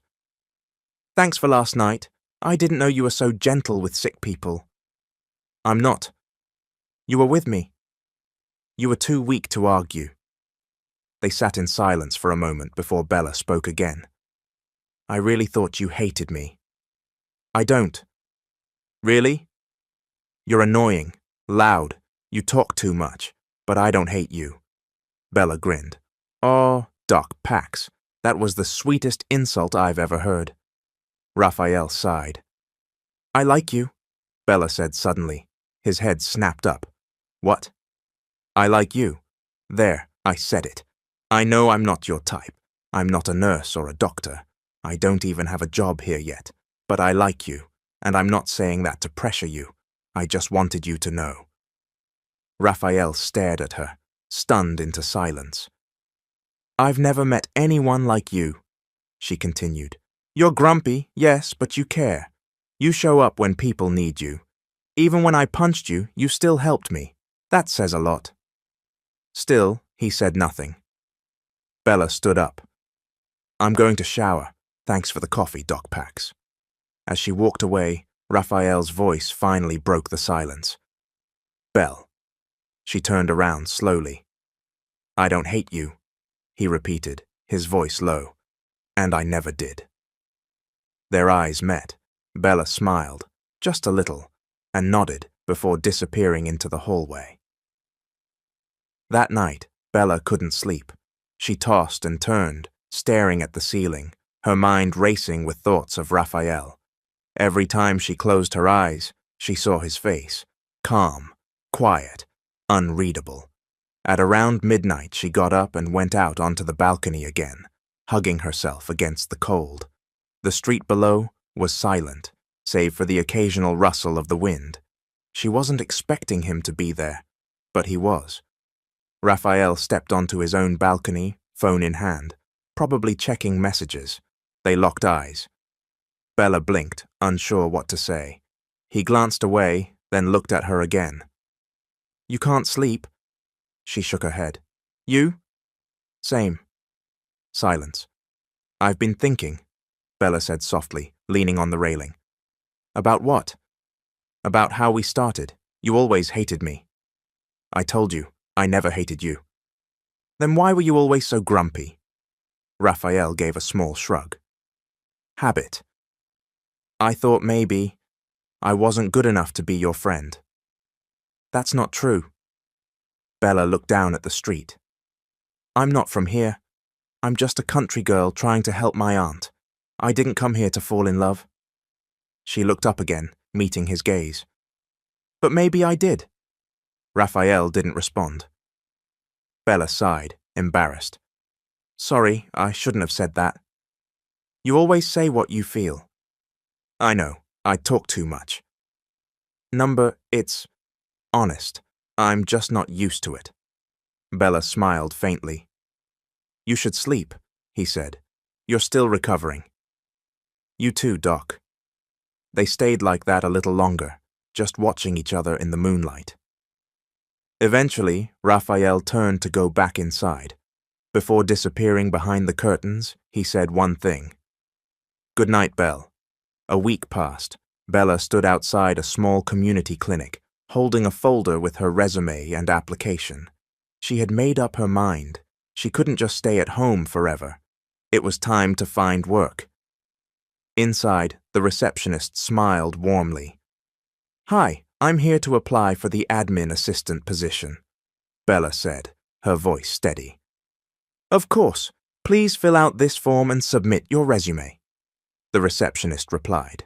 "Thanks for last night. I didn't know you were so gentle with sick people." "I'm not. You were with me. You were too weak to argue." They sat in silence for a moment before Bella spoke again. "I really thought you hated me." "I don't." "Really?" "You're annoying, loud, you talk too much, but I don't hate you." Bella grinned. "Oh, Doc Pax, that was the sweetest insult I've ever heard." Raphael sighed. I like you, Bella said suddenly. His head snapped up. What? I like you. There, I said it. I know I'm not your type. I'm not a nurse or a doctor. I don't even have a job here yet. But I like you, and I'm not saying that to pressure you. I just wanted you to know. Raphael stared at her, stunned into silence. I've never met anyone like you, she continued. You're grumpy, yes, but you care. You show up when people need you. Even when I punched you, you still helped me. That says a lot. Still, he said nothing. Bella stood up. I'm going to shower. Thanks for the coffee, Doc Pax. As she walked away, Raphael's voice finally broke the silence. Belle. She turned around slowly. I don't hate you, he repeated, his voice low. And I never did. Their eyes met. Bella smiled, just a little, and nodded before disappearing into the hallway. That night, Bella couldn't sleep. She tossed and turned, staring at the ceiling, her mind racing with thoughts of Raphael. Every time she closed her eyes, she saw his face, calm, quiet, unreadable. At around midnight, she got up and went out onto the balcony again, hugging herself against the cold. The street below was silent, save for the occasional rustle of the wind. She wasn't expecting him to be there, but he was. Raphael stepped onto his own balcony, phone in hand, probably checking messages. They locked eyes. Bella blinked, unsure what to say. He glanced away, then looked at her again. You can't sleep? She shook her head. You? Same. Silence. I've been thinking, Bella said softly, leaning on the railing. About what? About how we started. You always hated me. I told you, I never hated you. Then why were you always so grumpy? Raphael gave a small shrug. Habit. I thought maybe I wasn't good enough to be your friend. That's not true. Bella looked down at the street. I'm not from here. I'm just a country girl trying to help my aunt. I didn't come here to fall in love. She looked up again, meeting his gaze. But maybe I did. Raphael didn't respond. Bella sighed, embarrassed. Sorry, I shouldn't have said that. You always say what you feel. I know, I talk too much. It's honest. I'm just not used to it. Bella smiled faintly. You should sleep, he said. You're still recovering. You too, Doc. They stayed like that a little longer, just watching each other in the moonlight. Eventually, Raphael turned to go back inside. Before disappearing behind the curtains, he said one thing. Good night, Belle. A week passed. Bella stood outside a small community clinic, holding a folder with her resume and application. She had made up her mind. She couldn't just stay at home forever. It was time to find work. Inside, the receptionist smiled warmly. Hi, I'm here to apply for the admin assistant position, Bella said, her voice steady. Of course. Please fill out this form and submit your resume, the receptionist replied.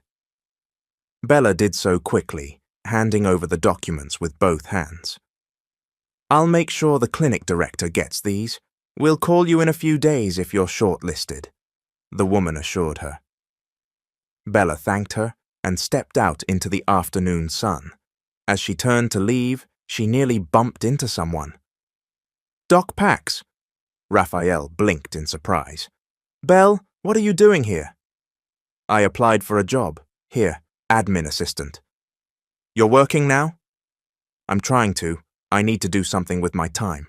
Bella did so quickly, handing over the documents with both hands. I'll make sure the clinic director gets these. We'll call you in a few days if you're shortlisted, the woman assured her. Bella thanked her and stepped out into the afternoon sun. As she turned to leave, she nearly bumped into someone. Doc Pax. Raphael blinked in surprise. Belle, what are you doing here? I applied for a job. Here, admin assistant. You're working now? I'm trying to. I need to do something with my time.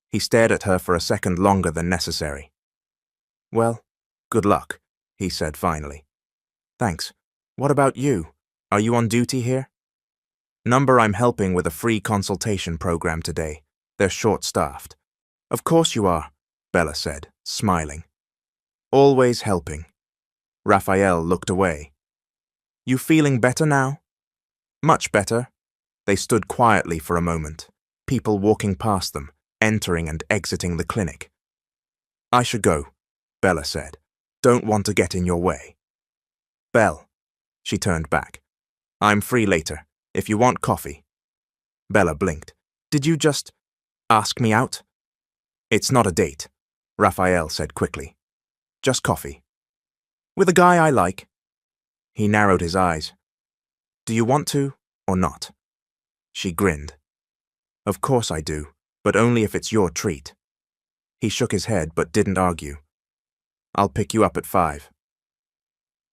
He stared at her for a second longer than necessary. Well, good luck, he said finally. Thanks. What about you? Are you on duty here? I'm helping with a free consultation program today. They're short-staffed. Of course you are, Bella said, smiling. Always helping. Raphael looked away. You feeling better now? Much better. They stood quietly for a moment, people walking past them, entering and exiting the clinic. I should go, Bella said. Don't want to get in your way. Belle. She turned back. I'm free later, if you want coffee. Bella blinked. Did you just ask me out? It's not a date, Raphael said quickly. Just coffee. With a guy I like. He narrowed his eyes. Do you want to, or not? She grinned. Of course I do, but only if it's your treat. He shook his head but didn't argue. I'll pick you up at 5.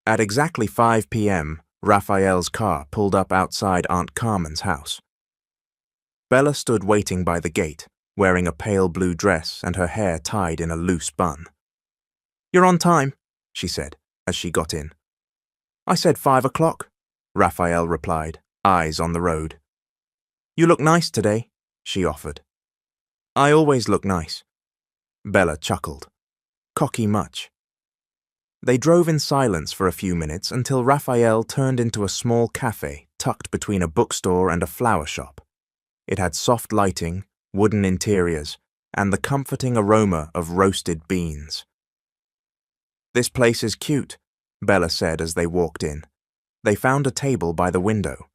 At exactly 5 p.m., Raphael's car pulled up outside Aunt Carmen's house. Bella stood waiting by the gate, wearing a pale blue dress and her hair tied in a loose bun. You're on time, she said, as she got in. I said 5 o'clock, Raphael replied, eyes on the road. You look nice today, she offered. I always look nice. Bella chuckled. Cocky much. They drove in silence for a few minutes until Raphael turned into a small cafe tucked between a bookstore and a flower shop. It had soft lighting, wooden interiors, and the comforting aroma of roasted beans. This place is cute, Bella said as they walked in. They found a table by the window.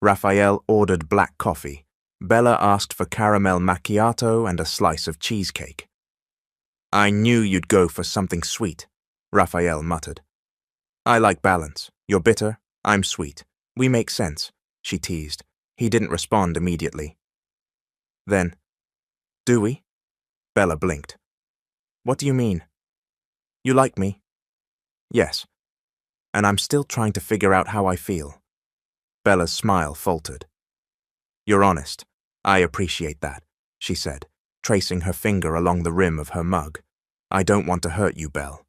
Raphael ordered black coffee. Bella asked for caramel macchiato and a slice of cheesecake. I knew you'd go for something sweet, Raphael muttered. I like balance. You're bitter, I'm sweet. We make sense, she teased. He didn't respond immediately. Then, do we? Bella blinked. What do you mean? You like me? Yes. And I'm still trying to figure out how I feel. Bella's smile faltered. You're honest. I appreciate that, she said, tracing her finger along the rim of her mug. I don't want to hurt you, Belle.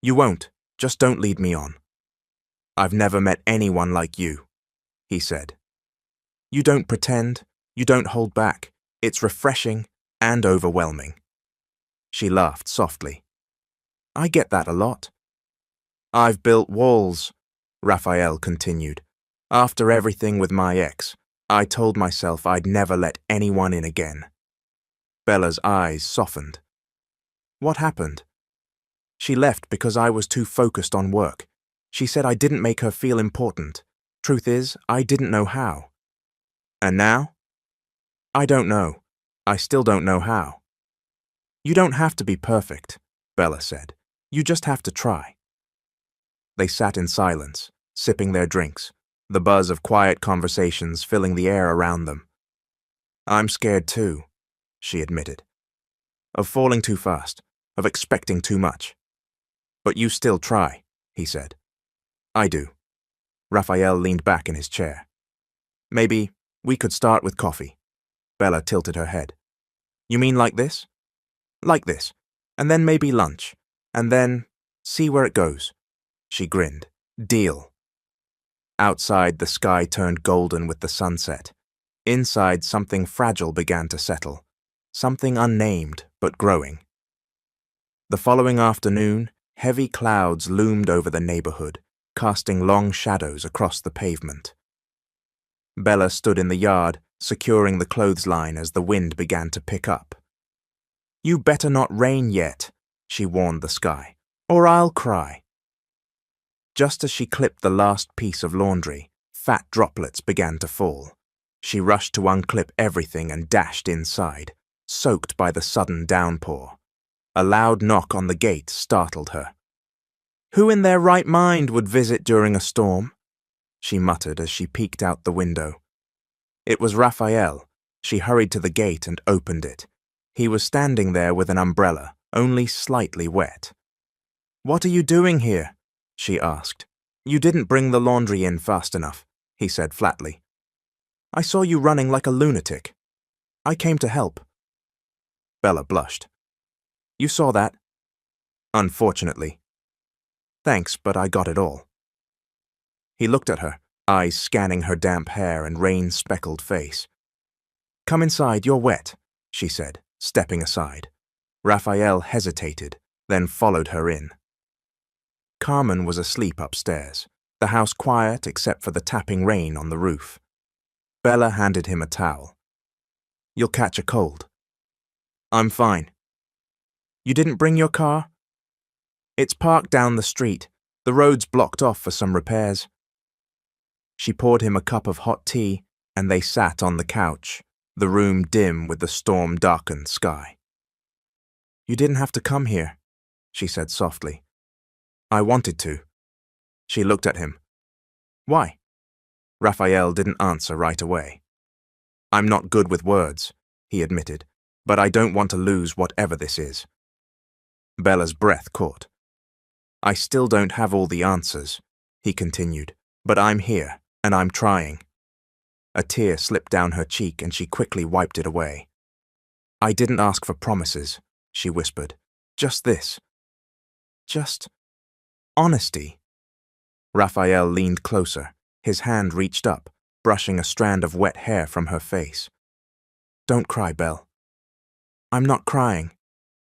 You won't, just don't lead me on. I've never met anyone like you, he said. You don't pretend, you don't hold back. It's refreshing and overwhelming. She laughed softly. I get that a lot. I've built walls, Raphael continued. After everything with my ex, I told myself I'd never let anyone in again. Bella's eyes softened. What happened? She left because I was too focused on work. She said I didn't make her feel important. Truth is, I didn't know how. And now? I don't know. I still don't know how. You don't have to be perfect, Bella said. You just have to try. They sat in silence, sipping their drinks, the buzz of quiet conversations filling the air around them. I'm scared too, she admitted. Of falling too fast, of expecting too much. But you still try, he said. I do. Raphael leaned back in his chair. Maybe we could start with coffee. Bella tilted her head. You mean like this? Like this. And then maybe lunch. And then see where it goes. She grinned. Deal. Outside, the sky turned golden with the sunset. Inside, something fragile began to settle. Something unnamed, but growing. The following afternoon, heavy clouds loomed over the neighborhood, casting long shadows across the pavement. Bella stood in the yard, securing the clothesline as the wind began to pick up. You better not rain yet, she warned the sky, or I'll cry. Just as she clipped the last piece of laundry, fat droplets began to fall. She rushed to unclip everything and dashed inside, soaked by the sudden downpour. A loud knock on the gate startled her. Who in their right mind would visit during a storm? She muttered as she peeked out the window. It was Raphael. She hurried to the gate and opened it. He was standing there with an umbrella, only slightly wet. What are you doing here? She asked. You didn't bring the laundry in fast enough, he said flatly. I saw you running like a lunatic. I came to help. Bella blushed. You saw that? Unfortunately. Thanks, but I got it all. He looked at her, eyes scanning her damp hair and rain-speckled face. Come inside, you're wet, she said, stepping aside. Raphael hesitated, then followed her in. Carmen was asleep upstairs, the house quiet except for the tapping rain on the roof. Bella handed him a towel. You'll catch a cold. I'm fine. You didn't bring your car? It's parked down the street. The road's blocked off for some repairs. She poured him a cup of hot tea, and they sat on the couch, the room dim with the storm-darkened sky. "You didn't have to come here," she said softly. "I wanted to." She looked at him. "Why?" Raphael didn't answer right away. "I'm not good with words," he admitted, "but I don't want to lose whatever this is." Bella's breath caught. "I still don't have all the answers," he continued, "but I'm here, and I'm trying." A tear slipped down her cheek and she quickly wiped it away. "I didn't ask for promises," she whispered. "Just this. Just honesty." Raphael leaned closer. His hand reached up, brushing a strand of wet hair from her face. "Don't cry, Belle." "I'm not crying,"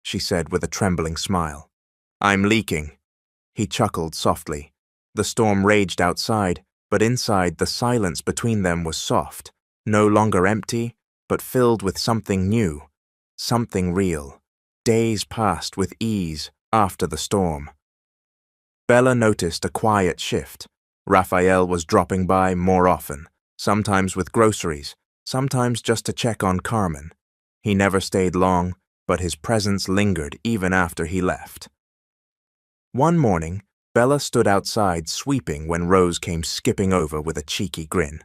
she said with a trembling smile. "I'm leaking." He chuckled softly. The storm raged outside, but inside the silence between them was soft, no longer empty, but filled with something new, something real. Days passed with ease after the storm. Bella noticed a quiet shift. Raphael was dropping by more often, sometimes with groceries, sometimes just to check on Carmen. He never stayed long, but his presence lingered even after he left. One morning, Bella stood outside sweeping when Rose came skipping over with a cheeky grin.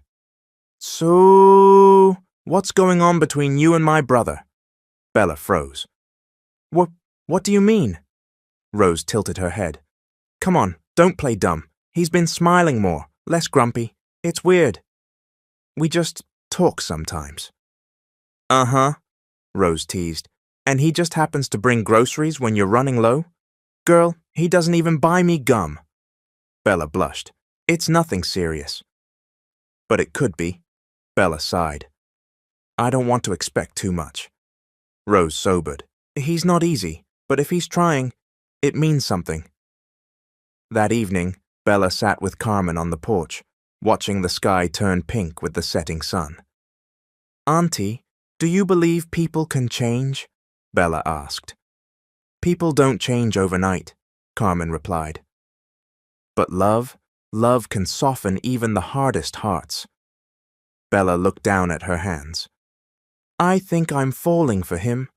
"So, what's going on between you and my brother?" Bella froze. What do you mean?" Rose tilted her head. "Come on, don't play dumb. He's been smiling more, less grumpy. It's weird. We just talk sometimes." "Uh-huh," Rose teased. "And he just happens to bring groceries when you're running low? Girl, he doesn't even buy me gum." Bella blushed. "It's nothing serious." "But it could be." Bella sighed. "I don't want to expect too much." Rose sobered. "He's not easy, but if he's trying, it means something." That evening, Bella sat with Carmen on the porch, watching the sky turn pink with the setting sun. "Auntie, do you believe people can change?" Bella asked. "People don't change overnight," Carmen replied. "But love can soften even the hardest hearts." Bella looked down at her hands. "I think I'm falling for him."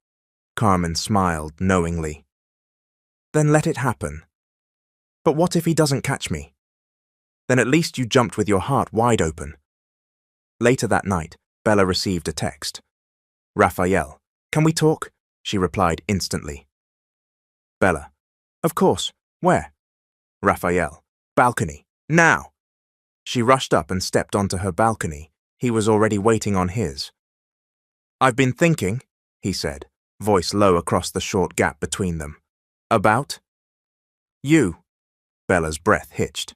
Carmen smiled knowingly. "Then let it happen." "But what if he doesn't catch me?" "Then at least you jumped with your heart wide open." Later that night, Bella received a text. "Raphael, can we talk?" she replied instantly. Bella, "Of course. Where?" Raphael, "Balcony. Now!" She rushed up and stepped onto her balcony. He was already waiting on his. "I've been thinking," he said, voice low across the short gap between them. "About?" "You." Bella's breath hitched.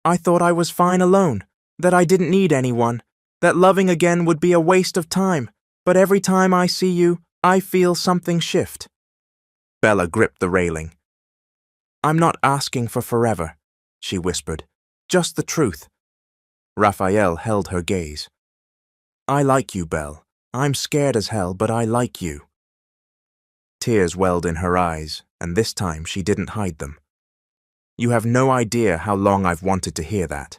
"I thought I was fine alone, that I didn't need anyone, that loving again would be a waste of time, but every time I see you, I feel something shift." Bella gripped the railing. "I'm not asking for forever," she whispered. "Just the truth." Raphael held her gaze. "I like you, Belle. I'm scared as hell, but I like you." Tears welled in her eyes, and this time she didn't hide them. "You have no idea how long I've wanted to hear that."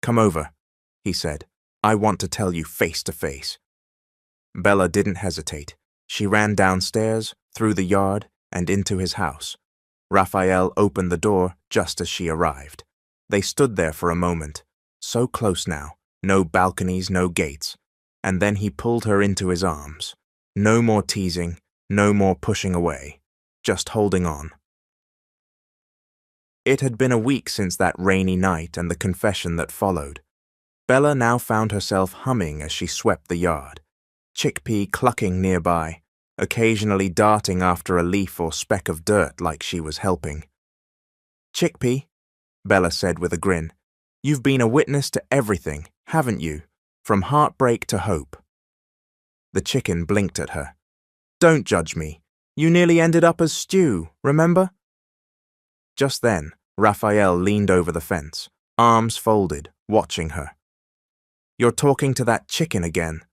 "Come over," he said. "I want to tell you face to face." Bella didn't hesitate. She ran downstairs, through the yard, and into his house. Raphael opened the door just as she arrived. They stood there for a moment, so close now, no balconies, no gates, and then he pulled her into his arms. No more teasing, no more pushing away, just holding on. It had been a week since that rainy night and the confession that followed. Bella now found herself humming as she swept the yard, Chickpea clucking nearby, occasionally darting after a leaf or speck of dirt like she was helping. "Chickpea," Bella said with a grin, "you've been a witness to everything, haven't you? From heartbreak to hope." The chicken blinked at her. "Don't judge me. You nearly ended up as stew, remember?" Just then, Raphael leaned over the fence, arms folded, watching her. "You're talking to that chicken again."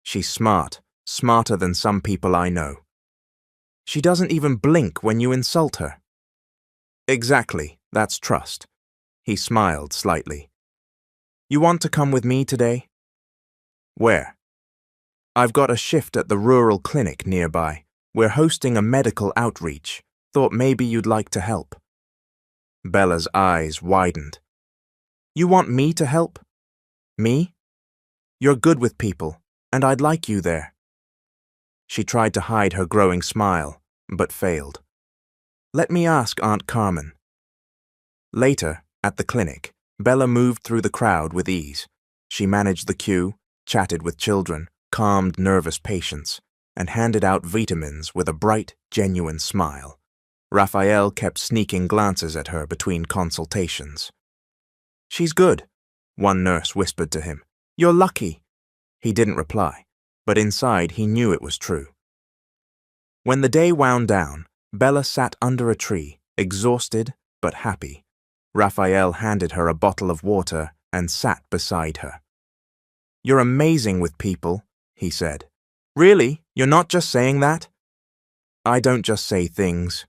"She's smart, smarter than some people I know." "She doesn't even blink when you insult her." "Exactly, that's trust. He smiled slightly. You want to come with me today? Where? I've got a shift at the rural clinic nearby. We're hosting a medical outreach. Thought maybe you'd like to help. Bella's eyes widened. You want me to help? Me? You're good with people, and I'd like you there. She tried to hide her growing smile, but failed. Let me ask Aunt Carmen. Later, at the clinic, Bella moved through the crowd with ease. She managed the queue, chatted with children, calmed nervous patients, and handed out vitamins with a bright, genuine smile. Raphael kept sneaking glances at her between consultations. She's good, one nurse whispered to him. You're lucky. He didn't reply, but inside he knew it was true. When the day wound down, Bella sat under a tree, exhausted but happy. Raphael handed her a bottle of water and sat beside her. You're amazing with people, he said. Really? You're not just saying that? I don't just say things.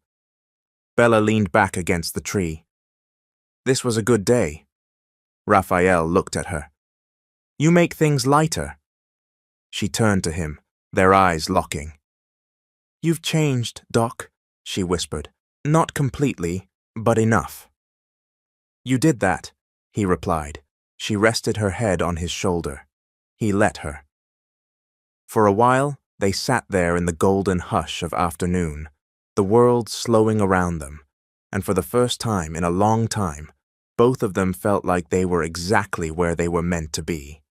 Bella leaned back against the tree. This was a good day. Raphael looked at her. You make things lighter. She turned to him, their eyes locking. You've changed, Doc, she whispered. Not completely, but enough. You did that, he replied. She rested her head on his shoulder. He let her. For a while, they sat there in the golden hush of afternoon, the world slowing around them, and for the first time in a long time, both of them felt like they were exactly where they were meant to be.